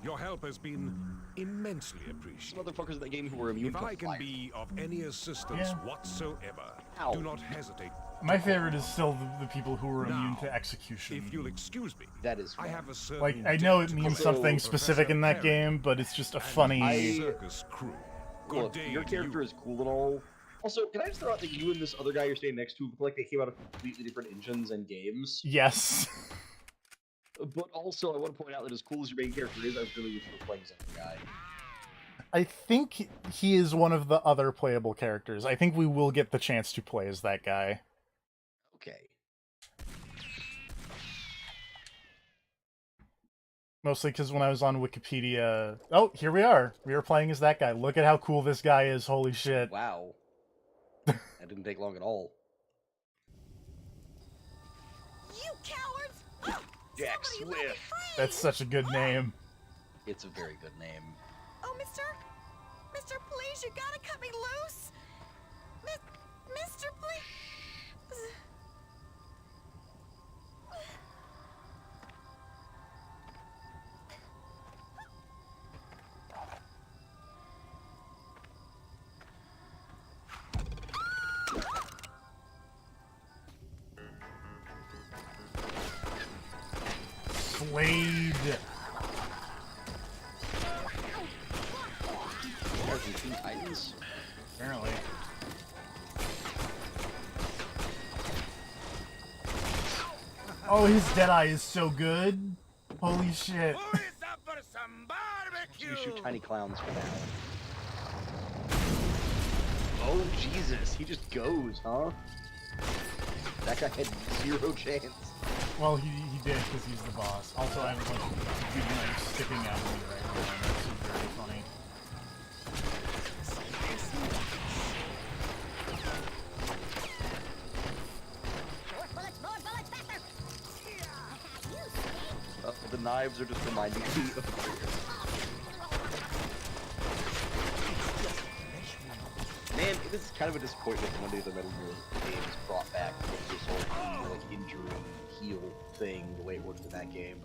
Your help has been immensely appreciated. Motherfuckers in that game who were immune to fire. If I can be of any assistance whatsoever, do not hesitate. My favorite is still the people who are immune to execution. If you'll excuse me, that is. I have a certain like, I know it means something specific in that game, but it's just a funny. Circus crew. Look, your character is cool and all. Also, can I just throw out that you and this other guy you're staying next to look like they came out of completely different engines and games? Yes. But also, I want to point out that as cool as your main character is, I really wish you were playing as a guy. I think he is one of the other playable characters. I think we will get the chance to play as that guy. Okay. Mostly because when I was on Wikipedia... Oh, here we are. We are playing as that guy. Look at how cool this guy is. Holy shit. Wow. That didn't take long at all. You cowards! Oh, Jack somebody let me Swift. free! That's such a good name. It's a very good name. Oh, mister? Mister, please, you gotta cut me loose! Mister, please! Slade. There's some Teen Titans. Apparently. Oh, his Deadeye is so good. Holy shit. You shoot tiny clowns for now. Oh, Jesus. He just goes, huh? That guy had 0 chance. Well, he did because he's the boss. Also, I have a bunch of good knives sticking out of me right now. That's very funny. The knives are just reminding me of Man, this is kind of a disappointment when one of the Metal Gear games brought back this whole like injury heal thing the way it worked in that game.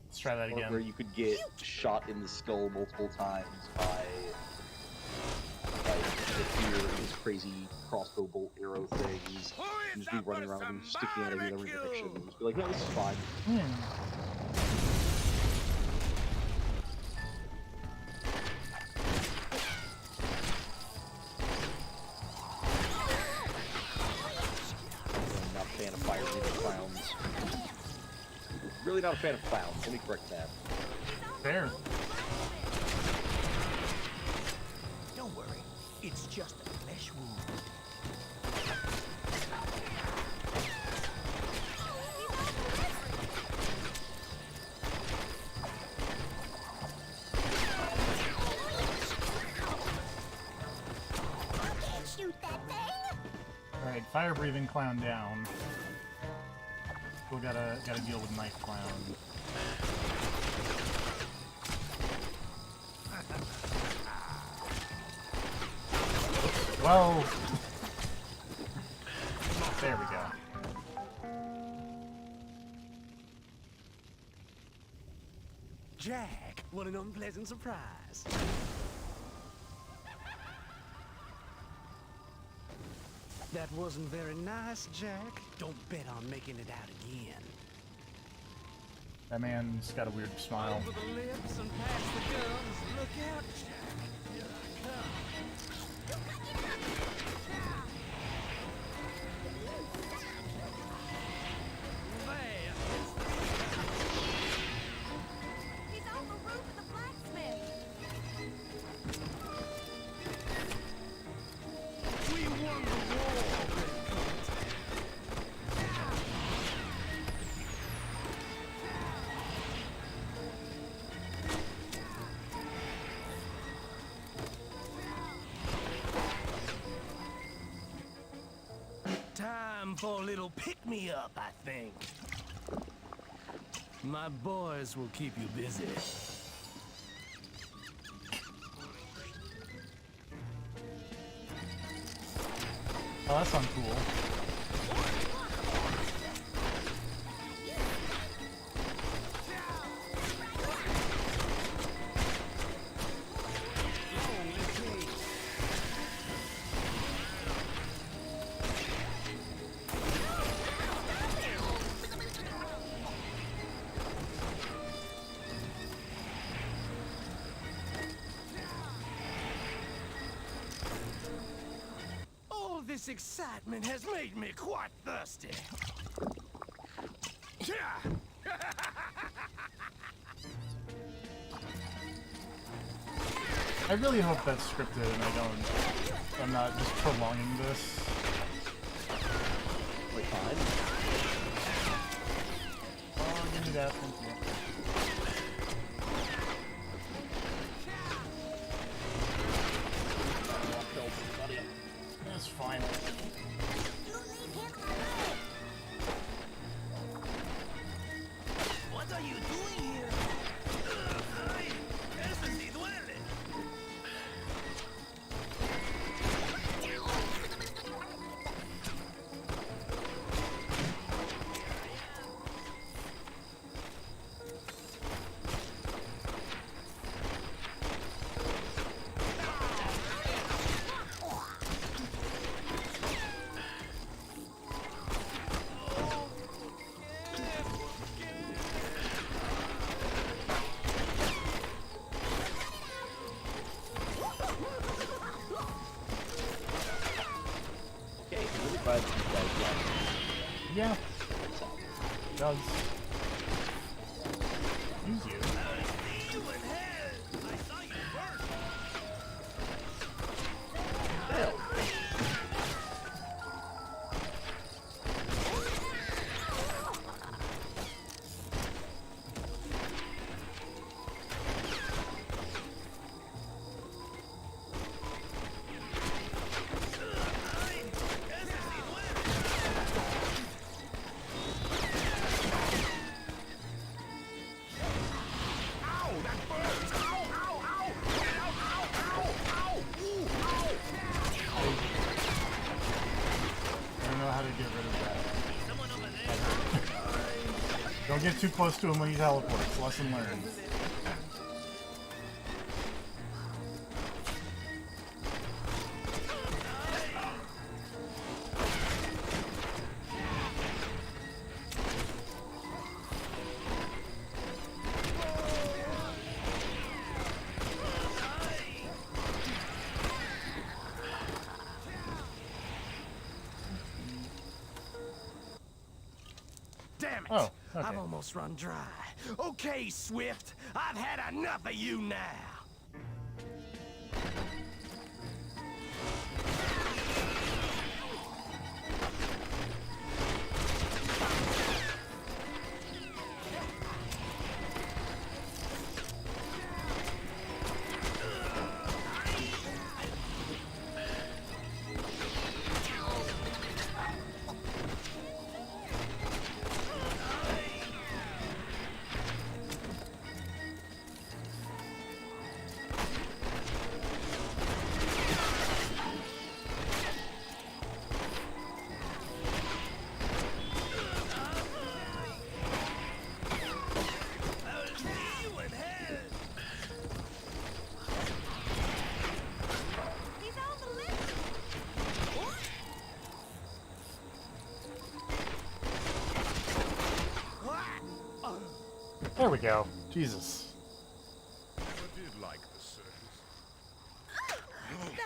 Let's try that again. Where you could get shot in the skull multiple times by the fear of these crazy crossbow bolt arrow things, and just be running around and sticking out of the other direction, and just be like, no, this is fine. I'm not a fan of fire-breathing clowns. Really not a fan of clowns, let me correct that. Fair. Don't worry, it's just a flesh wound. Alright, fire breathing clown down. Still gotta deal with knife clown. Well, there we go. Jack, what an unpleasant surprise. That wasn't very nice, Jack. Don't bet on making it out again. That man's got a weird smile. Over the lips and past the gums. Look out, Jack. Here I come. He's on the roof of the blacksmith. We won the war. Time for a little pick-me-up, I think. My boys will keep you busy. Oh, that's uncool. All this excitement has made me quite thirsty. I really hope that's scripted and I'm not just prolonging this. Like, fine. Oh, give me that, thank you. That's fine. What are you doing here? Ay, eso sí duele. Okay, I'm really glad you guys got it. Yeah. It does. Use you. You in hell! I saw you first. Hell. I don't know how to get rid of that. Don't get too close to him when he teleports. Lesson learned. Damn it! Oh, okay. I've almost run dry. Okay, Swift, I've had enough of you now. He's on the list. There we go. Jesus. Never did like the circus.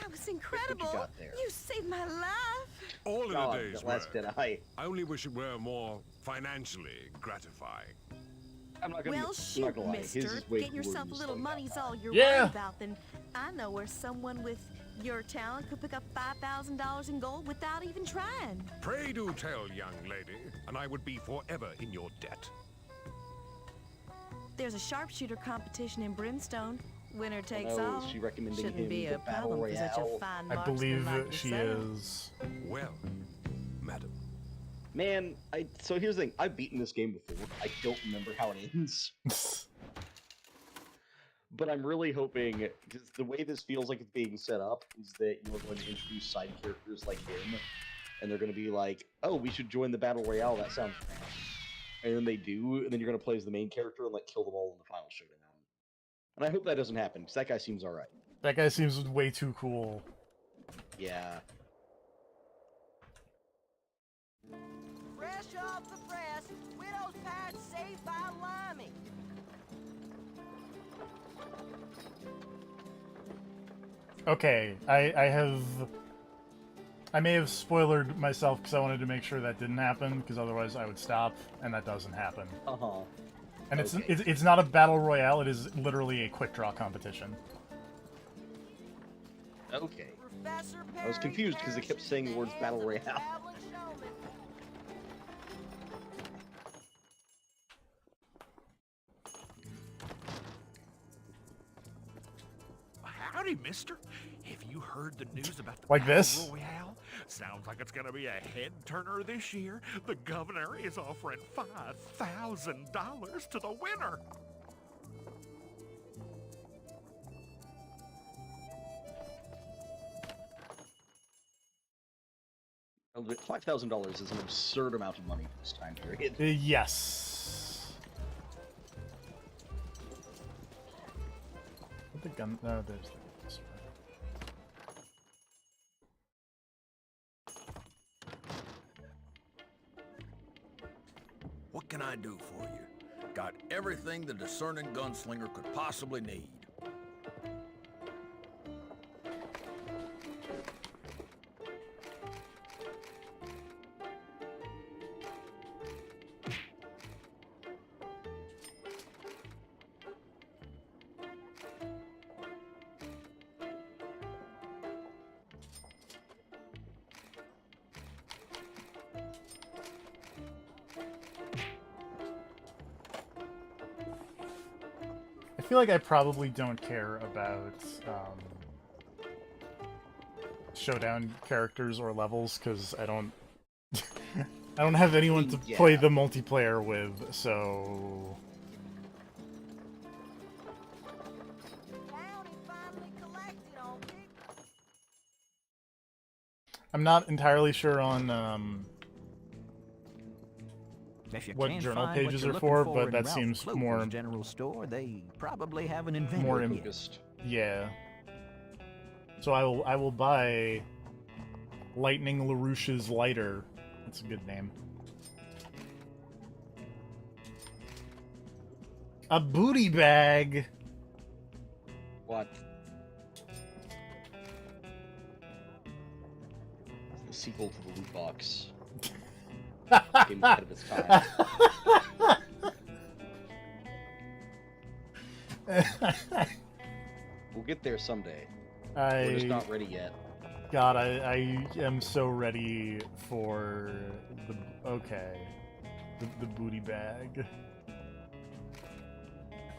That was incredible. got there? You saved my life. All in a God, day's the last work. Jedi. I only wish it were more financially gratifying. I'm not gonna, Well, I'm shoot, not gonna lie. His mister. is way Getting cooler yourself than a little slowing money's down. all you're Yeah. worried about, then I know where someone with your talent could pick up $5,000 in gold without even trying. Pray do tell, young lady, and I would be forever in your debt. There's a sharpshooter competition in Brimstone. Winner takes Oh, all. is she recommending Shouldn't him be the a Battle problem for such a Royale? fine I marksman believe like she yourself. is. Well, madam. Man, so here's the thing. I've beaten this game before. I don't remember how it ends. But I'm really hoping, because the way this feels like it's being set up is that you are going to introduce side characters like him, and they're going to be like, oh, we should join the Battle Royale, that sounds fun. And then they do, and then you're going to play as the main character and like kill them all in the final showdown. And I hope that doesn't happen, because that guy seems alright. That guy seems way too cool. Yeah. Fresh off the press, Widow's Patch saved by Limey. Okay, I have I may have spoilered myself because I wanted to make sure that didn't happen, because otherwise I would stop, and that doesn't happen. Uh-huh. And Okay. it's not a battle royale, it is literally a quick draw competition. Okay. Professor I was confused because it kept saying the words battle royale. Traveling showman. Howdy, mister. Have you heard the news about the Like Battle this? Royale? Sounds like it's gonna be a head-turner this year. The governor is offering $5,000 to the winner. $5,000 is an absurd amount of money for this time period. Yes. What the gun? No, there's the. What can I do for you? Got everything the discerning gunslinger could possibly need. I feel like I probably don't care about showdown characters or levels because I don't I don't have anyone to play the multiplayer with, so I'm not entirely sure on what journal pages are for, but that seems more general store. They probably have an inventor. more yeah. So I will buy Lightning LaRouche's lighter. That's a good name. A booty bag. What? The sequel to the loot box. Game ahead of its time. We'll get there someday. We're just not ready yet. God, I am so ready for the the booty bag.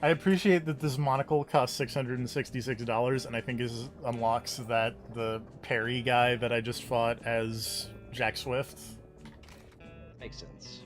I appreciate that this monocle costs $666, and I think unlocks that the parry guy that I just fought as Jack Swift. Makes sense.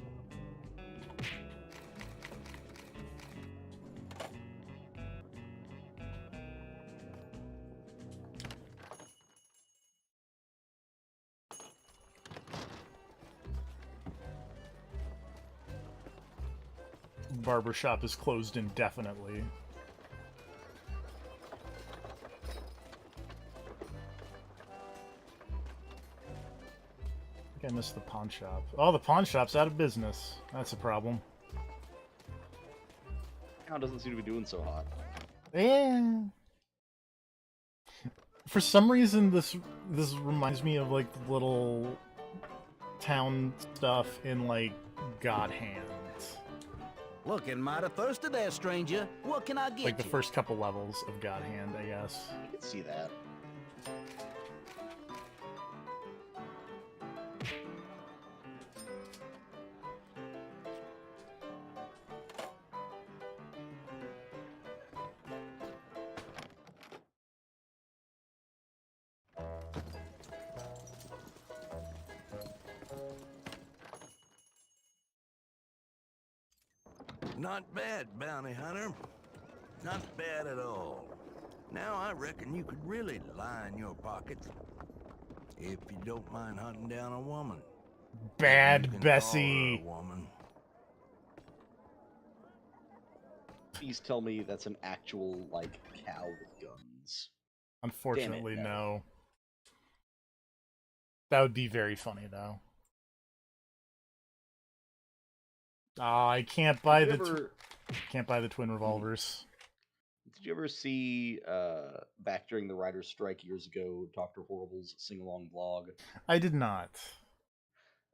Barbershop is closed indefinitely. I think I missed the pawn shop. Oh, the pawn shop's out of business. That's a problem. Town doesn't seem to be doing so hot. Yeah. For some reason, this reminds me of like the little town stuff in like God Hand. Looking mighty thirsty there, stranger. What can I get Like the you? first couple levels of God Hand, I guess. I can see that. Not bad, bounty hunter. Not bad at all. Now I reckon you could really line your pockets. If you don't mind hunting down a woman. Bad You can Bessie. call her a woman. Please tell me that's an actual, like, cow with guns. Unfortunately, Damn it, no. That would be very funny, though. Ah, I can't buy the twin revolvers. Did you ever see back during the writers' strike years ago, Dr. Horrible's sing-along vlog? I did not.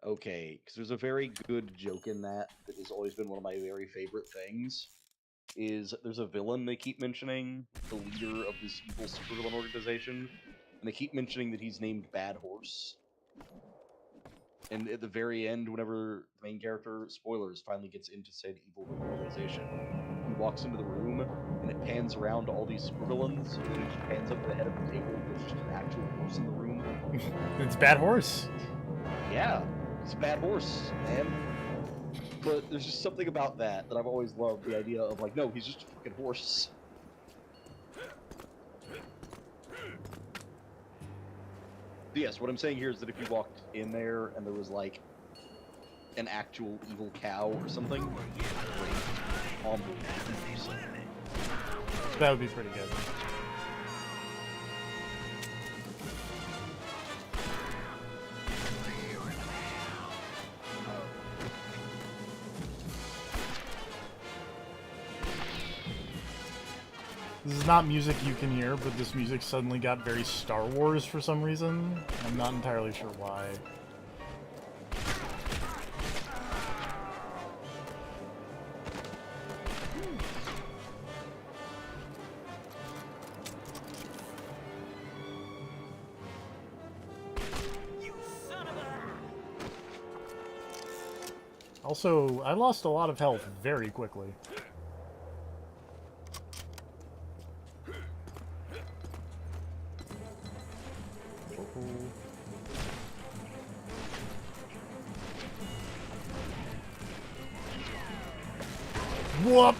Okay, because there's a very good joke in that has always been one of my very favorite things. Is there's a villain they keep mentioning, the leader of this evil supervillain organization, and they keep mentioning that he's named Bad Horse. And at the very end, whenever the main character, spoilers, finally gets into said evil villain organization, he walks into the room, and it pans around to all these supervillains, and then it just pans up to the head of the table, and there's just an actual horse in the room. It's Bad Horse. Yeah, it's a Bad Horse, man. But there's just something about that I've always loved, the idea of, like, no, he's just a fucking horse. But yes, what I'm saying here is that if you walked in there and there was, like, an actual evil cow or something, that would be pretty good. This is not music you can hear, but this music suddenly got very Star Wars for some reason. I'm not entirely sure why. Also, I lost a lot of health very quickly. Whoop!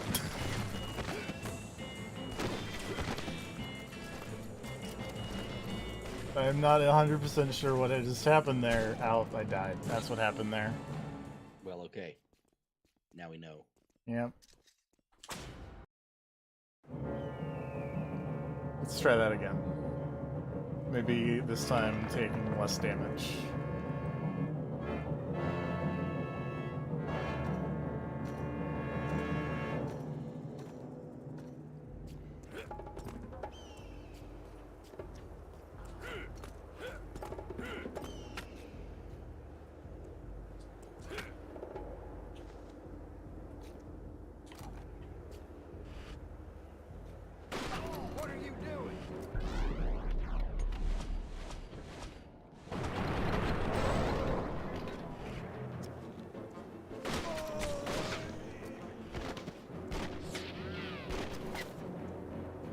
I'm not 100% sure what had just happened there. Ow, I died. That's what happened there. Well, okay. Now we know. Yep. Let's try that again. Maybe this time taking less damage.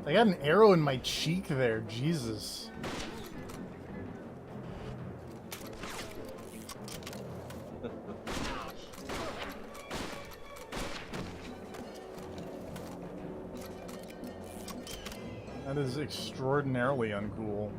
I got an arrow in my cheek there, Jesus. That is extraordinarily uncool.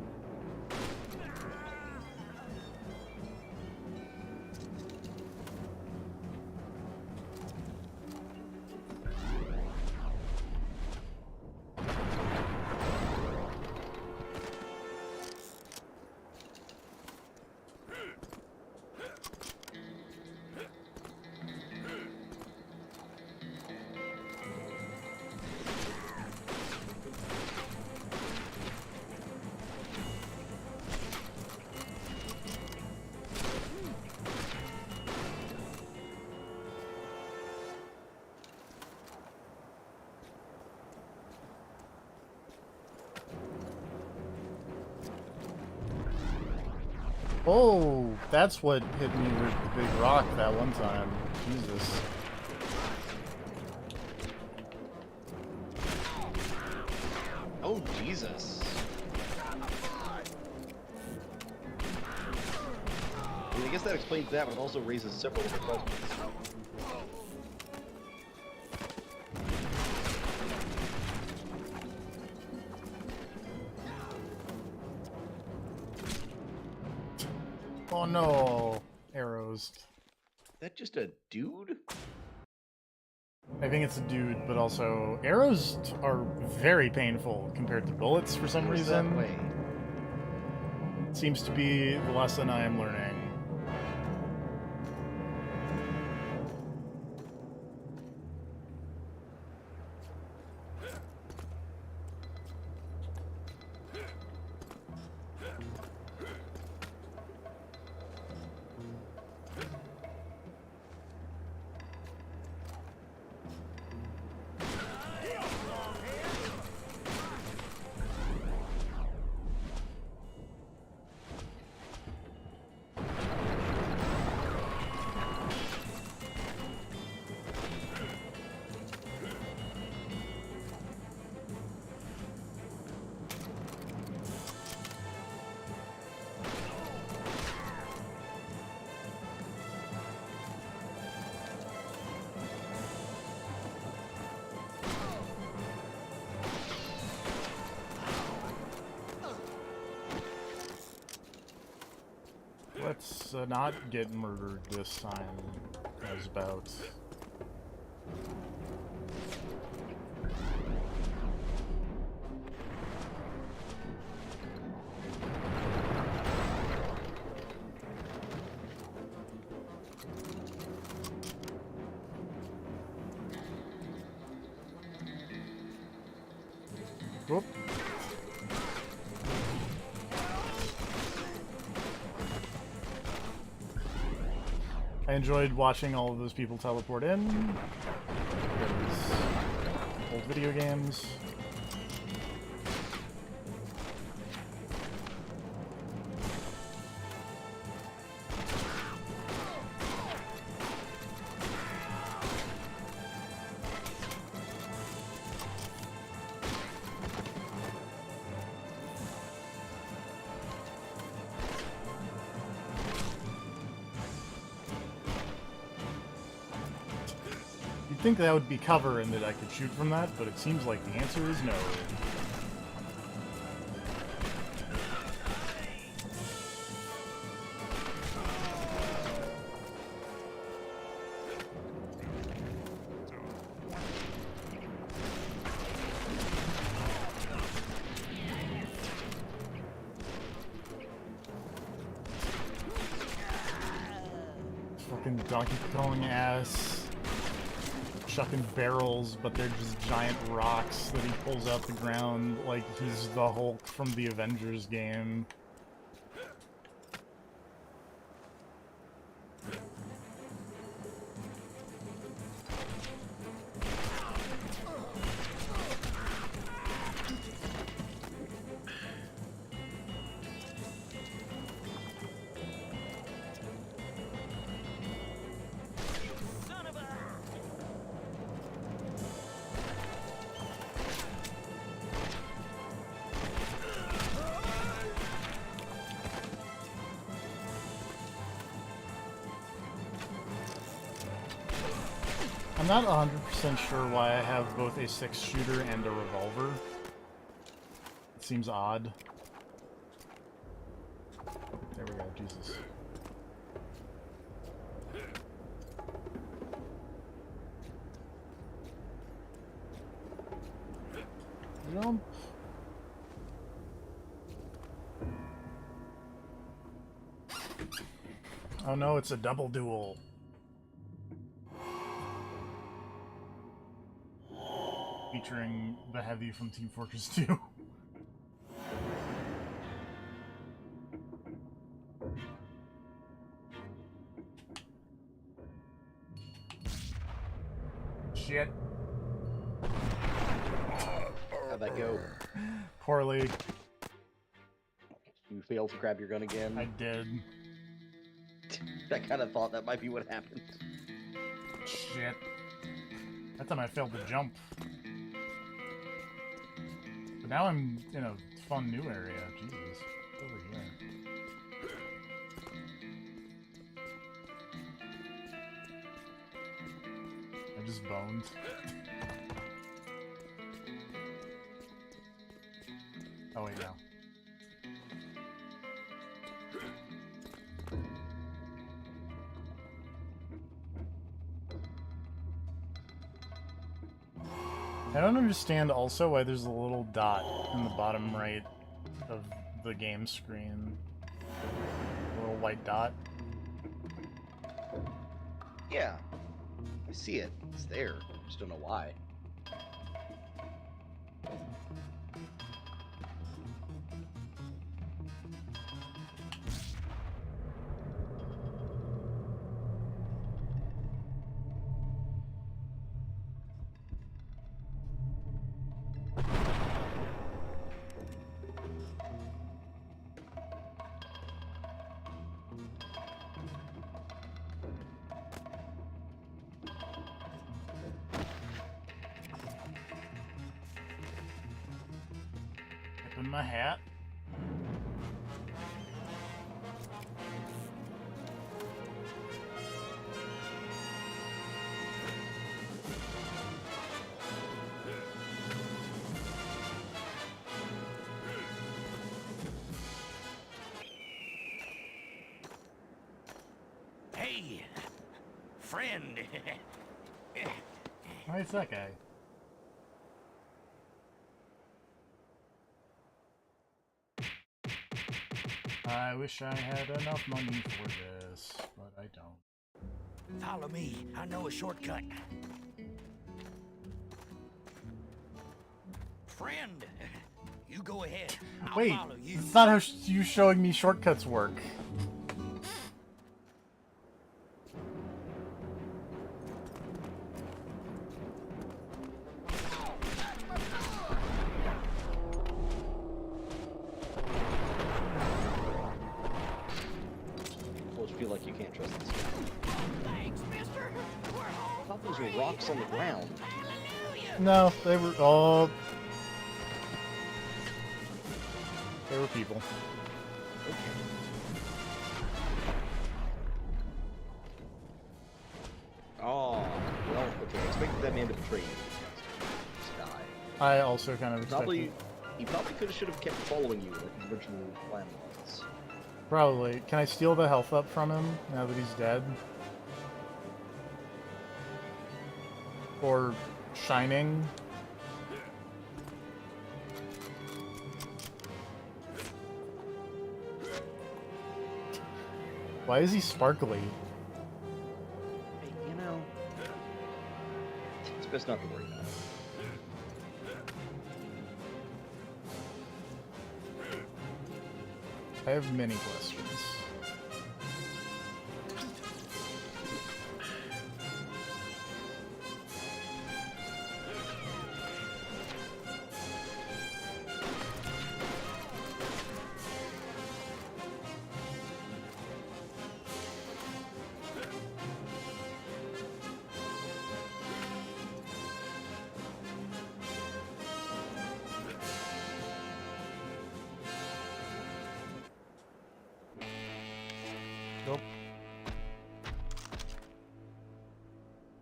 Oh, that's what hit me with the big rock that one time. Jesus. Oh, Jesus. I mean, I guess that explains that, but it also raises several other questions. Oh no, arrows. That just a dude? I think it's a dude, but also arrows are very painful compared to bullets for some reason. That way? Seems to be the lesson I am learning. Let's not get murdered this time. I was about. Whoop. I enjoyed watching all of those people teleport in. Those old video games. You'd think that would be cover and that I could shoot from that, but it seems like the answer is no. Fucking Donkey Kong ass. Chucking barrels, but they're just giant rocks that he pulls out the ground like he's the Hulk from the Avengers game. I'm not 100% sure why I have both a 6-shooter and a revolver. It seems odd. There we go, Jesus. Jump. Oh no, it's a double duel. Featuring the Heavy from Team Fortress 2. Shit. How'd that go? Poorly. You failed to grab your gun again? I did. I kind of thought that might be what happened. Shit. That time I failed to jump. But now I'm in a fun new area. Jesus. What's over here? I just boned. Oh wait, no. I don't understand also why there's a little dot in the bottom right of the game screen. A little white dot. Yeah. I see it. It's there. I just don't know why. In my hat. friend. Why is that guy? I wish I had enough money for this, but I don't. Follow me. I know a shortcut. Friend, you go ahead. I'll Wait, follow you. it's not how you showing me shortcuts work. Feel like you can't trust this guy. Thanks, mister. We're all I thought those were rocks on the ground. No, they were all. They were people. Okay. Oh, well, okay. I expected that man to betray you. Just die. I also kind of He probably should have kept following you like the original plan was. Probably. Can I steal the health up from him now that he's dead? Or shining? Why is he sparkly? Hey, you know, it's best not to worry about it. I have many questions. Nope.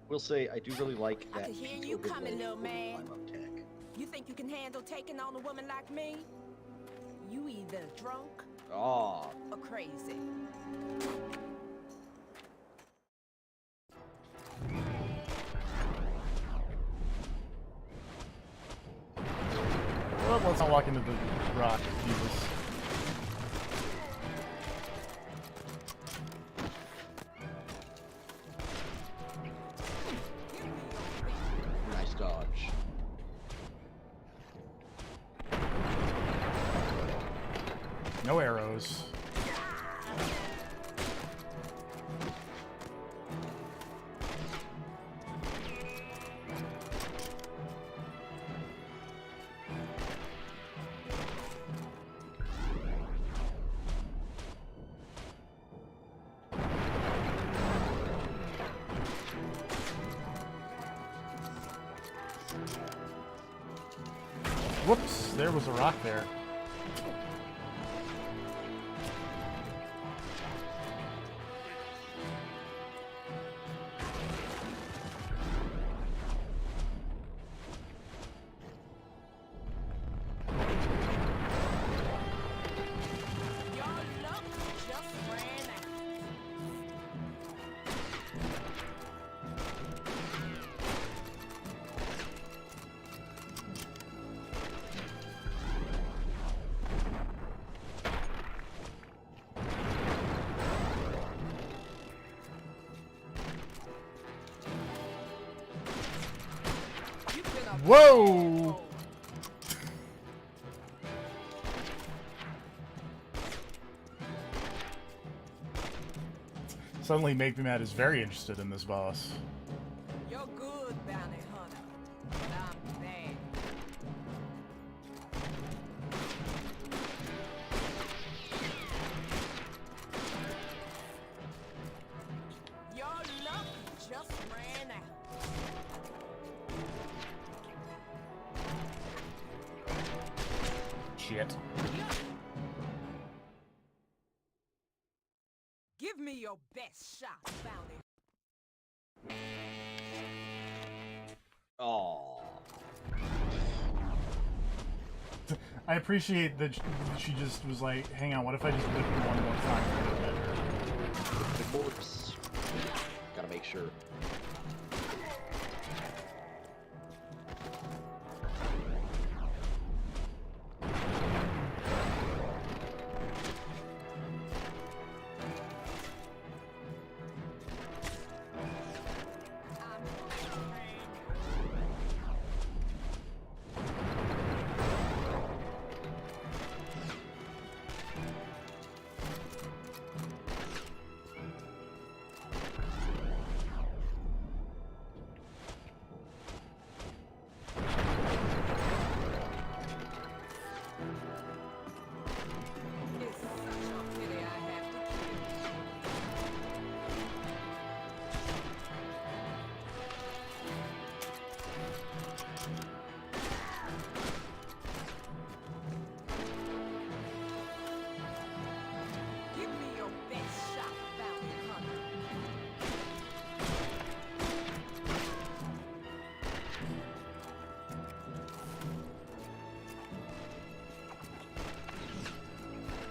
Will say I do really like I that. can hear you coming, little man. You think you can handle taking on a woman like me? You either drunk Ah. or crazy. Well, let's not walk into the rock, Jesus. Nice dodge. No arrows. Whoops, there was a rock there. Whoa! Suddenly Make Me Mad is very interested in this boss. You're good, bounty hunter, but I'm bad. Your luck just ran out. Shit. Give me your best shot, bounty. Oh. I appreciate that she just was like, hang on, what if I just whip you one more time to get better? The corpse. Gotta make make sure.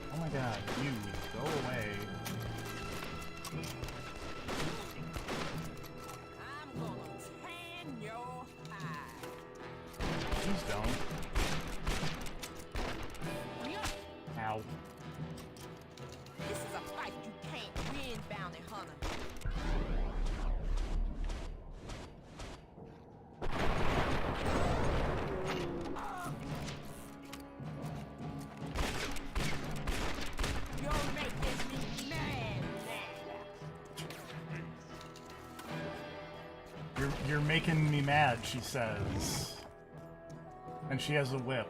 Oh my god, you go away. I'm gonna tan your hide. Please don't. Ow. This is a fight you can't win, bounty hunter. You're making me mad now. You're making me mad, she says. And she has a whip.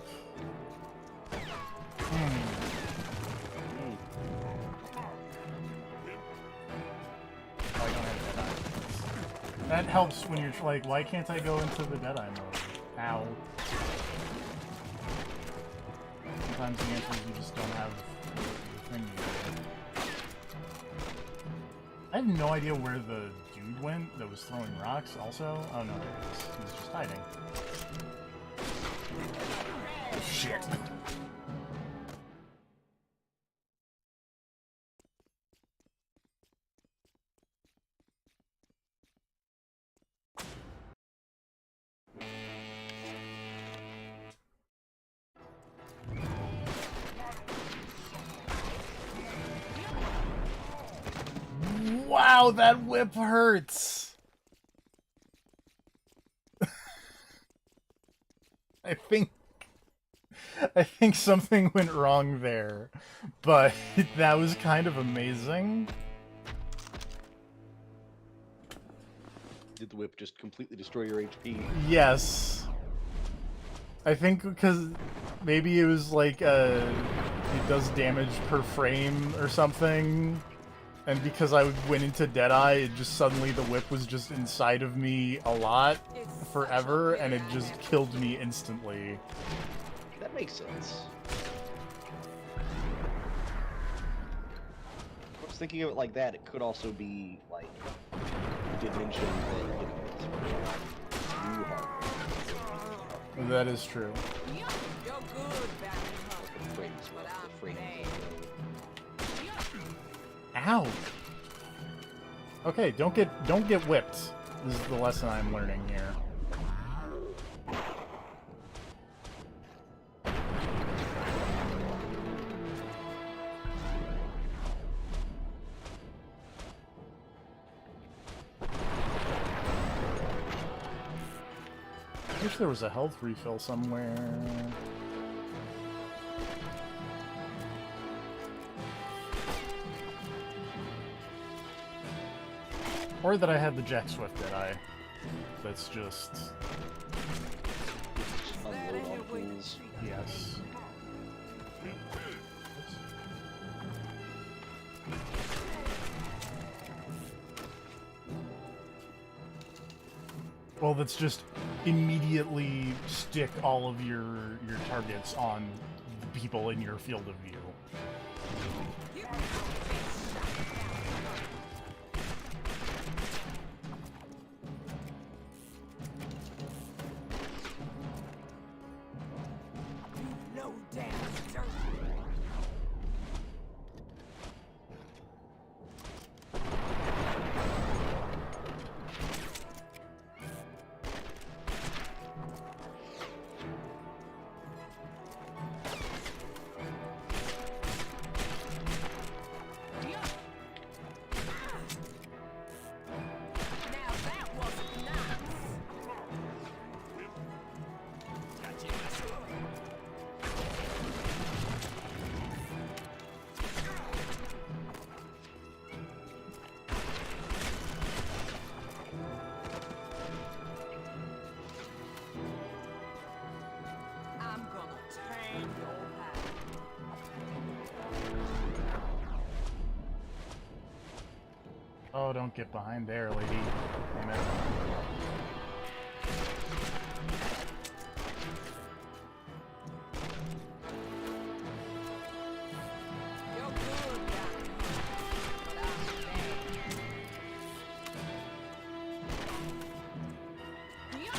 That helps when you're like, why can't I go into the Deadeye mode? Ow. Sometimes the answer is you just don't have the thing you need. I have no idea where the dude went that was throwing rocks also. Oh no, there he is. He's just hiding. Shit. Wow, that whip hurts! I think something went wrong there, but that was kind of amazing. Did the whip just completely destroy your HP? Yes. I think because maybe it was like it does damage per frame or something. And because I went into Deadeye, it just suddenly the whip was just inside of me a lot forever, and it just killed me instantly. That makes sense. I was thinking of it like that. It could also be like you did mention that it's too hard. That is true. You're good, bounty hunter. The frames, But the I'm frames. bad. Ow! Okay, don't get whipped. This is the lesson I'm learning here. I wish there was a health refill somewhere. Or that I had the Jack Swift Deadeye. That's just... Unload on fools. Yes. Well, that's just immediately stick all of your targets on the people in your field of view. Low down dirt. Oh, don't get behind there, lady. Damn it. You're good, Doctor, but I'm bad. Yup.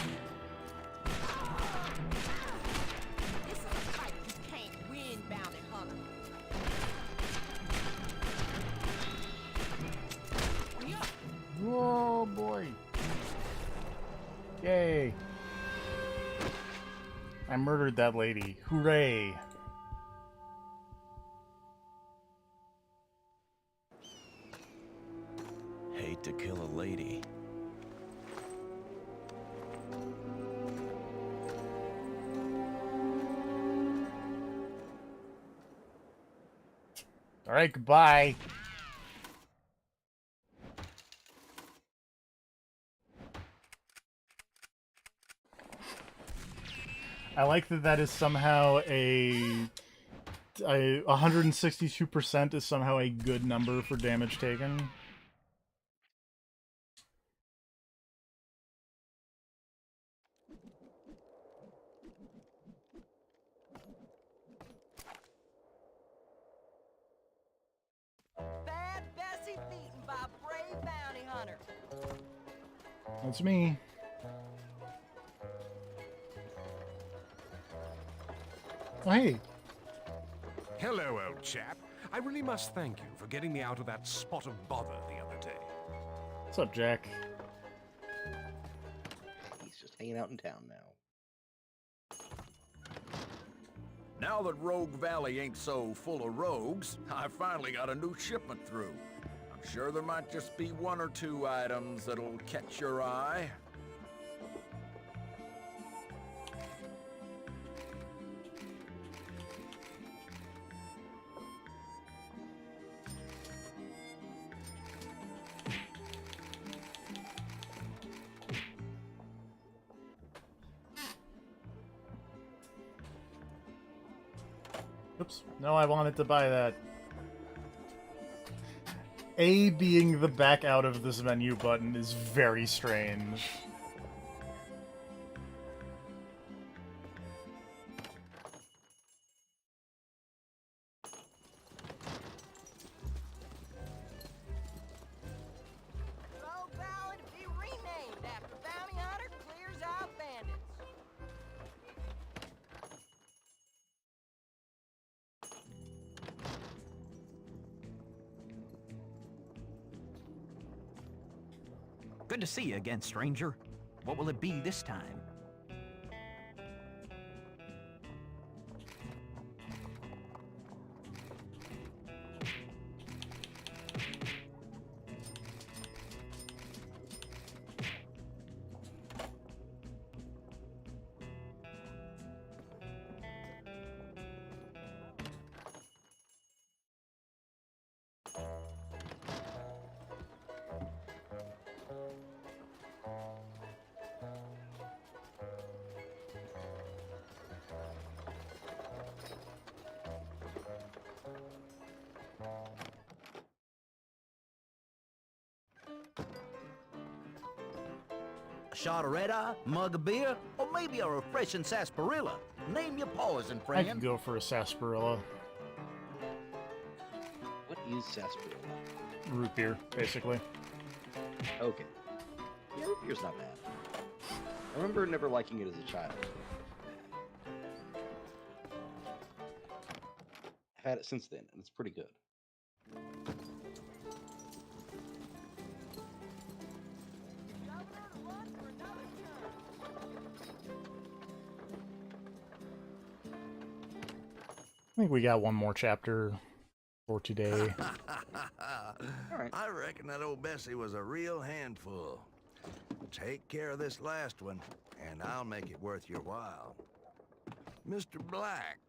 This is a fight you can't win, bounty hunter. Yup. Whoa, boy. Yay. I murdered that lady. Hooray. Hate to kill a lady. Alright, goodbye. I like that that is somehow a 162% is somehow a good number for damage taken. Bad Bessie beaten by a brave bounty hunter. That's me. Oh, hey. Hello, old chap. I really must thank you for getting me out of that spot of bother the other day. What's up, Jack? He's just hanging out in town now. Now that Rogue Valley ain't so full of rogues, I finally got a new shipment through. I'm sure there might just be one or two items that'll catch your eye. Oops. No, I wanted to buy that. A being the back out of this menu button is very strange. Rogue Valley to be renamed after bounty hunter clears out bandits. Good to see you again, stranger. What will it be this time? A shot of red-eye, mug of beer, or maybe a refreshing sarsaparilla. Name your poison, I friend. could go for a sarsaparilla. What is sarsaparilla? Root beer, basically. Okay. Yeah, root beer's not bad. I remember never liking it as a child. I've had it since then, and it's pretty good. I think we got one more chapter for today. I reckon that old Bessie was a real handful. Take care of this last one, and I'll make it worth your while. Mr. Black,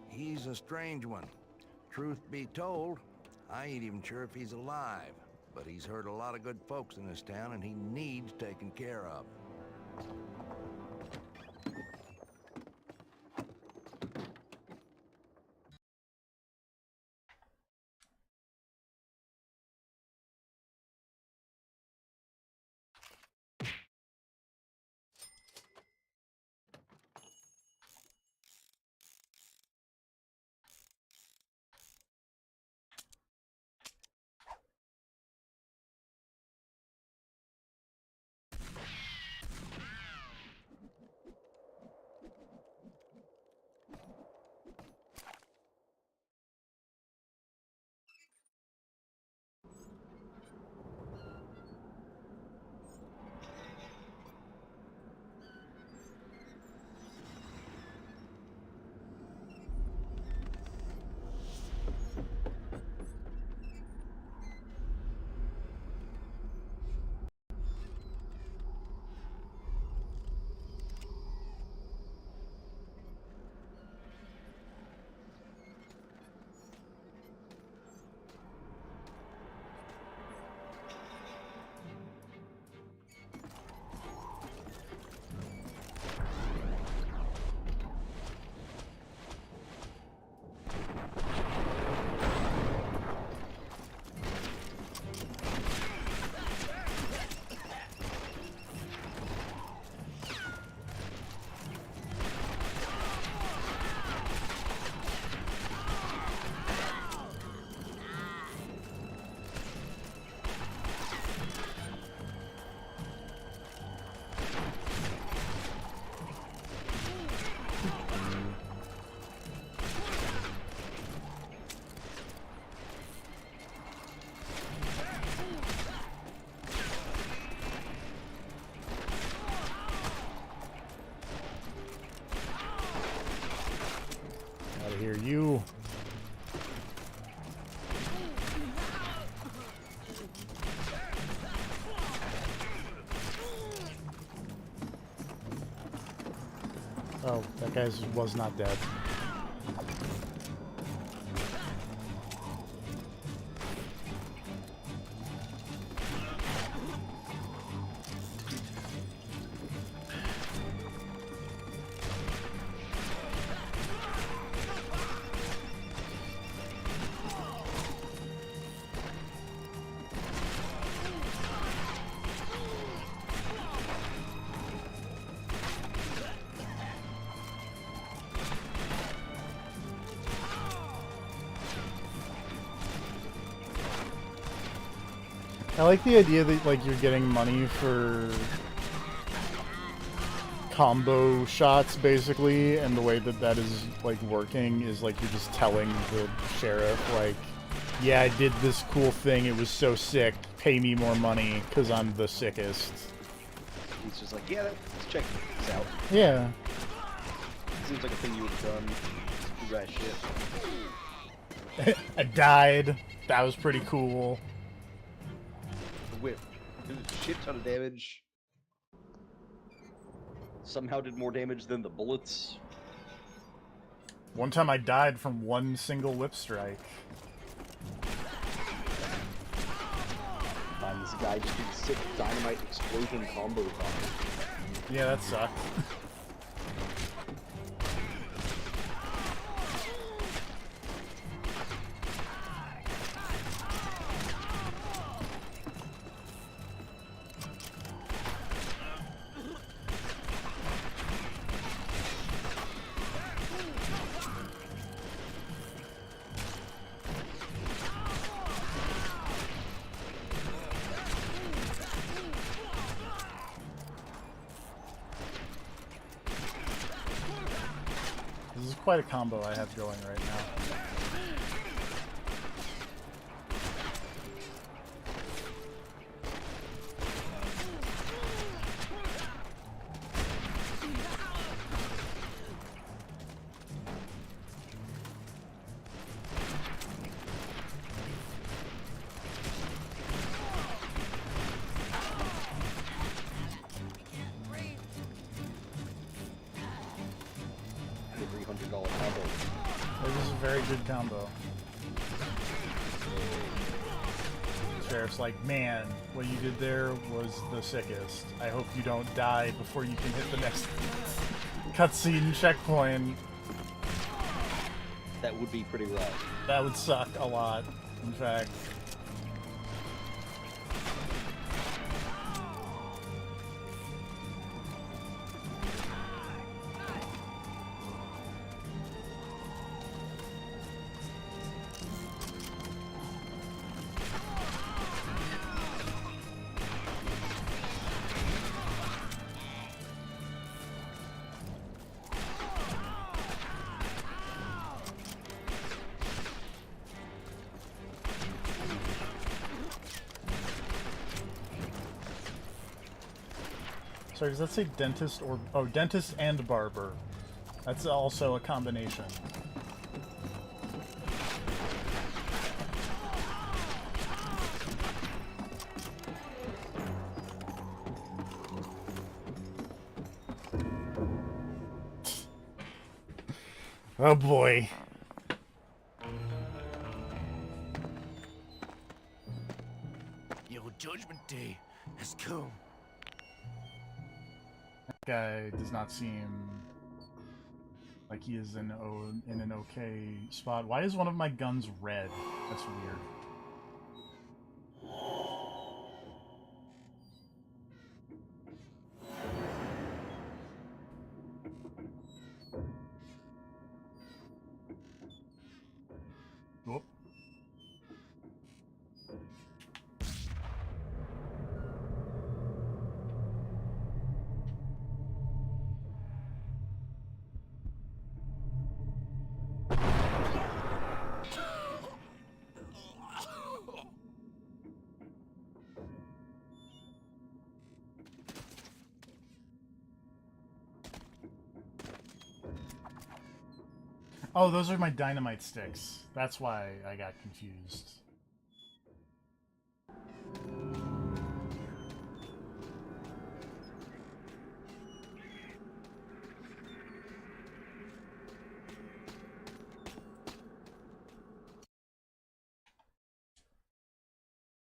he's a strange one. Truth be told, I ain't even sure if he's alive, but he's hurt a lot of good folks in this town, and he needs taken care of. Oh, that guy was not dead. I like the idea that, like, you're getting money for combo shots, basically, and the way that that is, like, working is, like, you're just telling the sheriff, like, yeah, I did this cool thing, it was so sick, pay me more money, because I'm the sickest. He's just like, yeah, let's check this out. Yeah. Seems like a thing you would have done. Do that shit. I died. That was pretty cool. The whip. Did a shit ton of damage. Somehow did more damage than the bullets. One time I died from one single whip strike. Man, this guy just did sick dynamite explosion combos on it. Yeah, that sucked. This is quite a combo I have going right now. $300 combo. This is a very good combo. Sheriff's like, man, what you did there was the sickest. I hope you don't die before you can hit the next cutscene checkpoint. That would be pretty rough. That would suck a lot, in fact. Sorry, does that say dentist or... Oh, dentist and barber. That's also a combination. Oh boy. Your judgment day has come. That guy does not seem like he is in an okay spot. Why is one of my guns red? That's weird. Whoop. Oh, those are my dynamite sticks. That's why I got confused.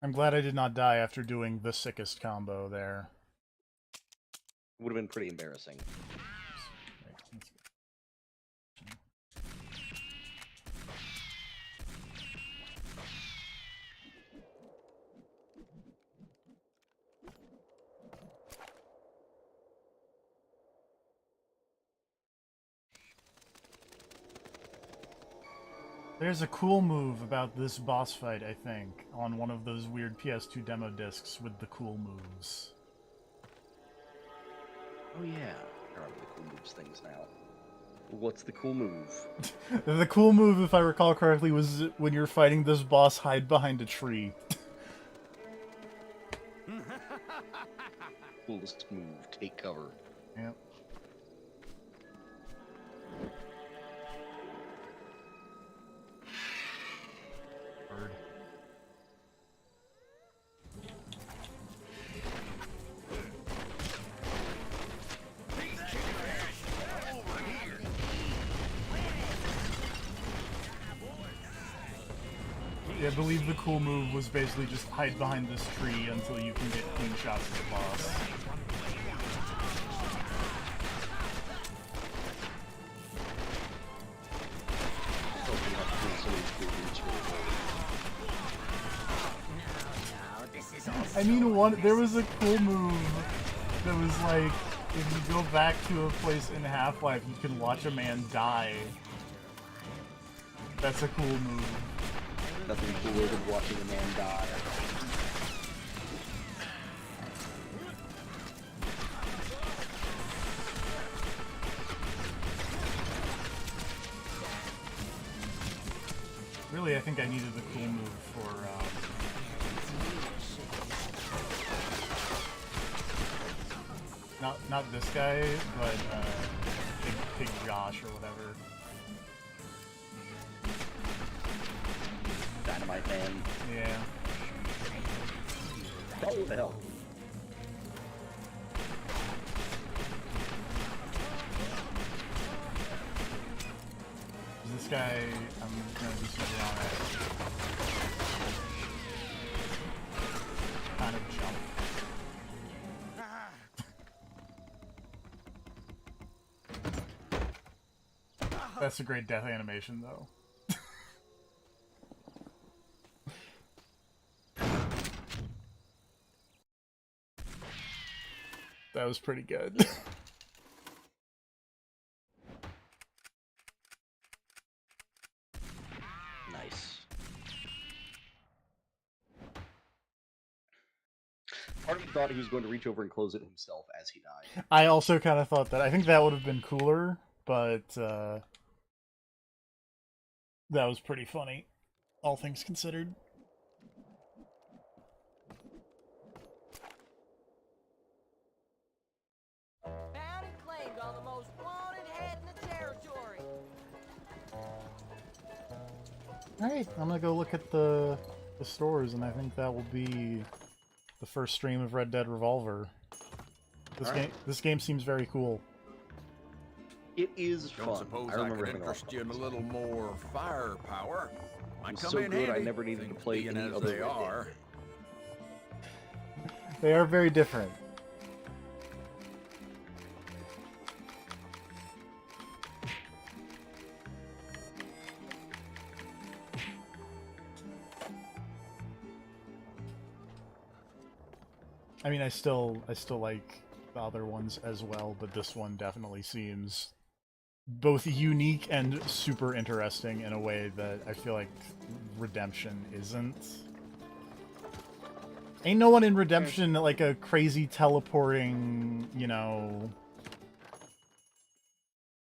I'm glad I did not die after doing the sickest combo there. Would have been pretty embarrassing. There's a cool move about this boss fight, I think, on one of those weird PS2 demo discs with the cool moves. Oh yeah, I remember the cool moves things now. What's the cool move? The cool move, if I recall correctly, was when you're fighting this boss, hide behind a tree. Coolest move, take cover. Yep. Bird. Yeah, I believe the cool move was basically just hide behind this tree until you can get clean shots of the boss. I mean, there was a cool move that was like, if you go back to a place in Half-Life, you can watch a man die. That's a cool move. Nothing cooler than watching a man die. Really, I think I needed the cool move for, not this guy, but, Big Josh or whatever. Dynamite Man. Yeah. Oh, the hell. This guy, I'm gonna do something on it. Kind of jump. That's a great death animation, though. That was pretty good. Nice. Part of me thought he was going to reach over and close it himself as he died. I also kind of thought that. I think that would have been cooler, but that was pretty funny, all things considered. Found and claimed on the most wanted head in the territory. Alright, I'm gonna go look at the stores, and I think that will be the first stream of Red Dead Revolver. This game seems very cool. It is Don't fun. suppose I I remember could having interest you in a little more firepower. Might It's come so in good, I handy, never needed to things play being any as other they Red Dead. are. They are very different. I mean, I still like the other ones as well, but this one definitely seems both unique and super interesting in a way that I feel like Redemption isn't. Ain't no one in Redemption like a crazy teleporting, you know,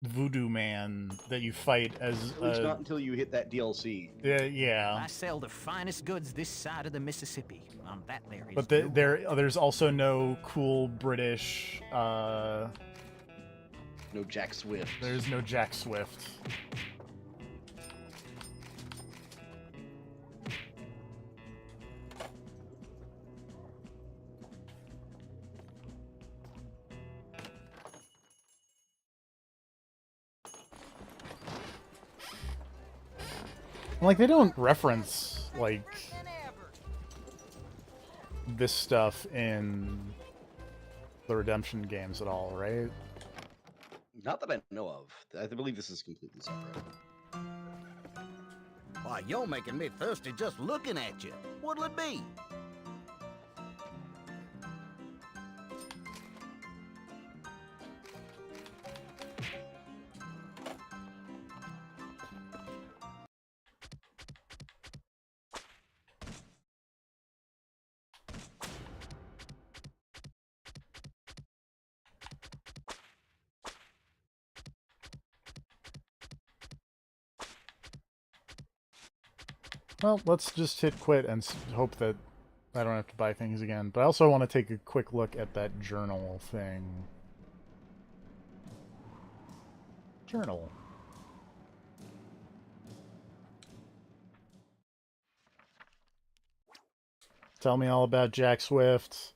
voodoo man that you fight as At least not until you hit that DLC. yeah. I sell the finest goods this side of the Mississippi. On that there is But no... there's also no cool British No Jack Swift. There's no Jack Swift. Like, they don't reference, like, this stuff in the Redemption games at all, right? Not that I know of. I believe this is completely separate. Why, you're making me thirsty just looking at you. What'll it be? Well, let's just hit quit and hope that I don't have to buy things again. But I also want to take a quick look at that journal thing. Journal. Tell me all about Jack Swift.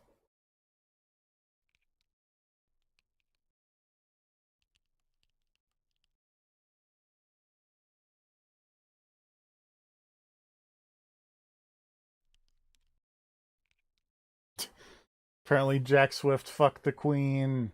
Apparently Jack Swift fucked the queen.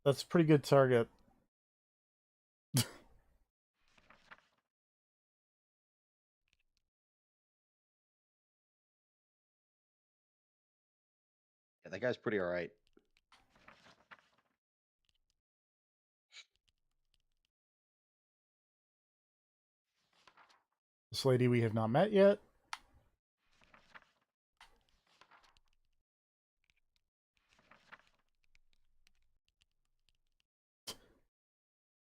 That's a pretty good target. Yeah, that guy's pretty alright. This lady we have not met yet.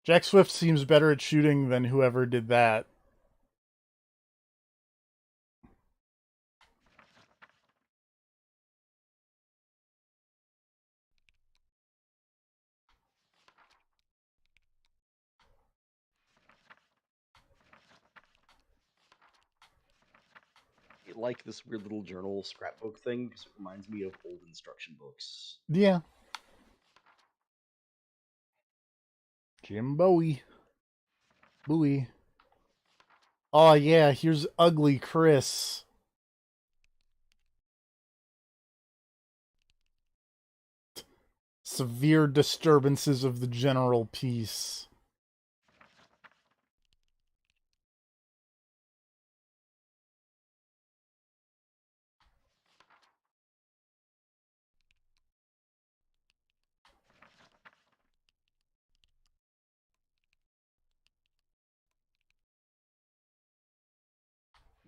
Jack Swift seems better at shooting than whoever did that. I like this weird little journal scrapbook thing because it reminds me of old instruction books. Yeah. Jim Bowie. Bowie. Oh yeah, here's Ugly Chris. Severe disturbances of the general peace.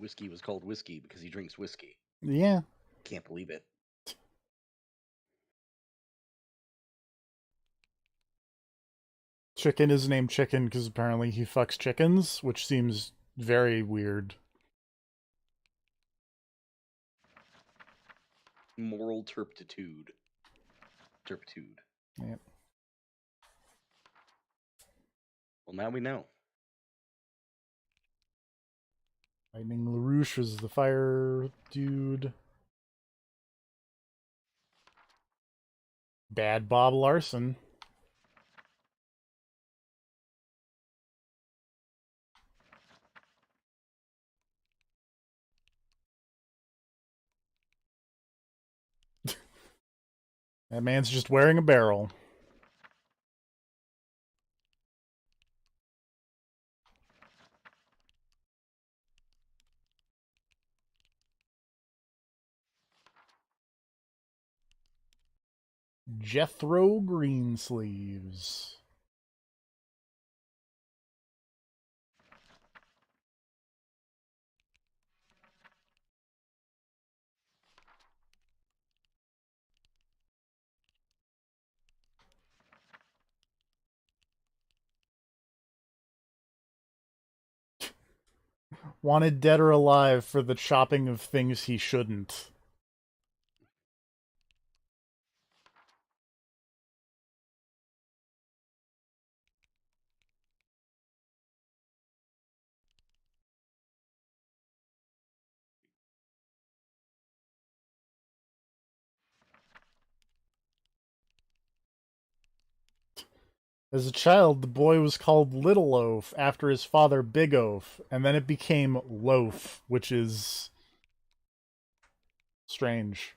Whiskey was called whiskey because he drinks whiskey. Yeah. Can't believe it. Chicken is named Chicken because apparently he fucks chickens, which seems very weird. Moral turpitude. Turpitude. Yep. Well, now we know. Lightning LaRouche is the fire dude. Bad Bob Larson. That man's just wearing a barrel. Jethro Greensleeves. Wanted dead or alive for the chopping of things he shouldn't. As a child, the boy was called Little Oaf after his father Big Oaf, and then it became Loaf, which is strange.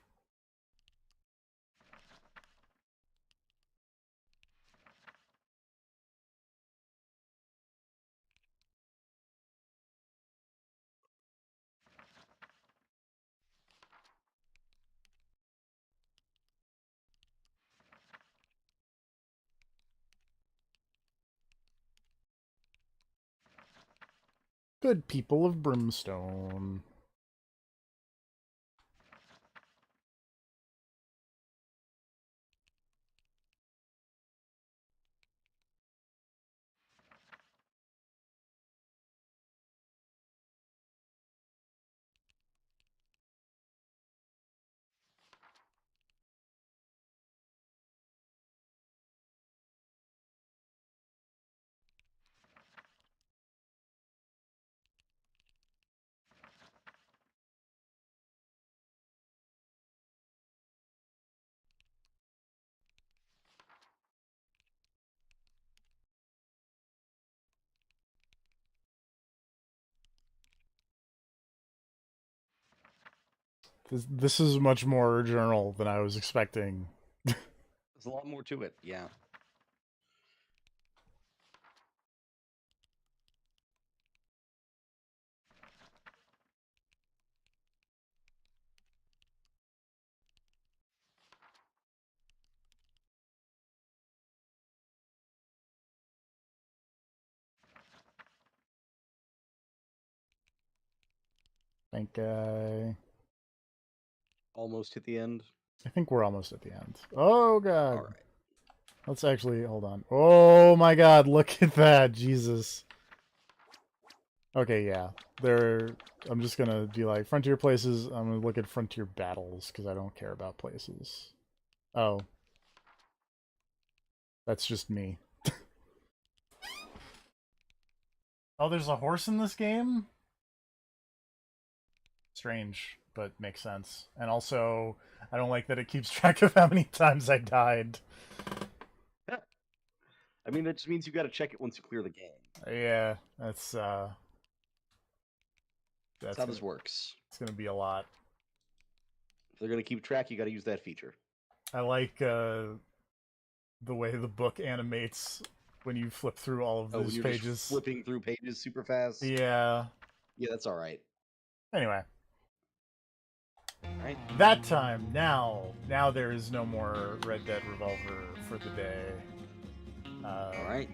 Good people of Brimstone. This is much more journal than I was expecting. There's a lot more to it, yeah. Think I Almost hit the end. I think we're almost at the end. Oh god. All right. Let's actually hold on. Oh my god, look at that. Jesus. Okay, yeah. I'm just gonna be like frontier places. I'm gonna look at frontier battles because I don't care about places. Oh. That's just me. Oh, there's a horse in this game? Strange, but makes sense. And also, I don't like that it keeps track of how many times I died. I mean, that just means you gotta check it once you clear the game. Yeah, that's how this works. It's gonna be a lot. If they're gonna keep track, you gotta use that feature. I like the way the book animates when you flip through all of those pages. Just flipping through pages super fast. Yeah. Yeah, that's all right. Anyway. Right. That time, now there is no more Red Dead Revolver for the day. All right.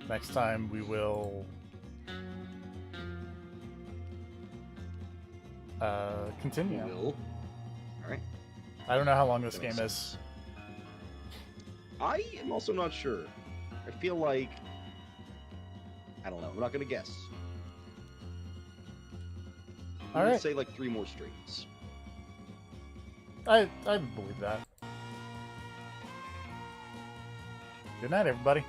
Next time we will continue. We will. All right. I don't know how long this game is. I am also not sure. I feel like I don't know. I'm not gonna guess. All I'm right. gonna say like 3 more streams. I believe that. Good night, everybody.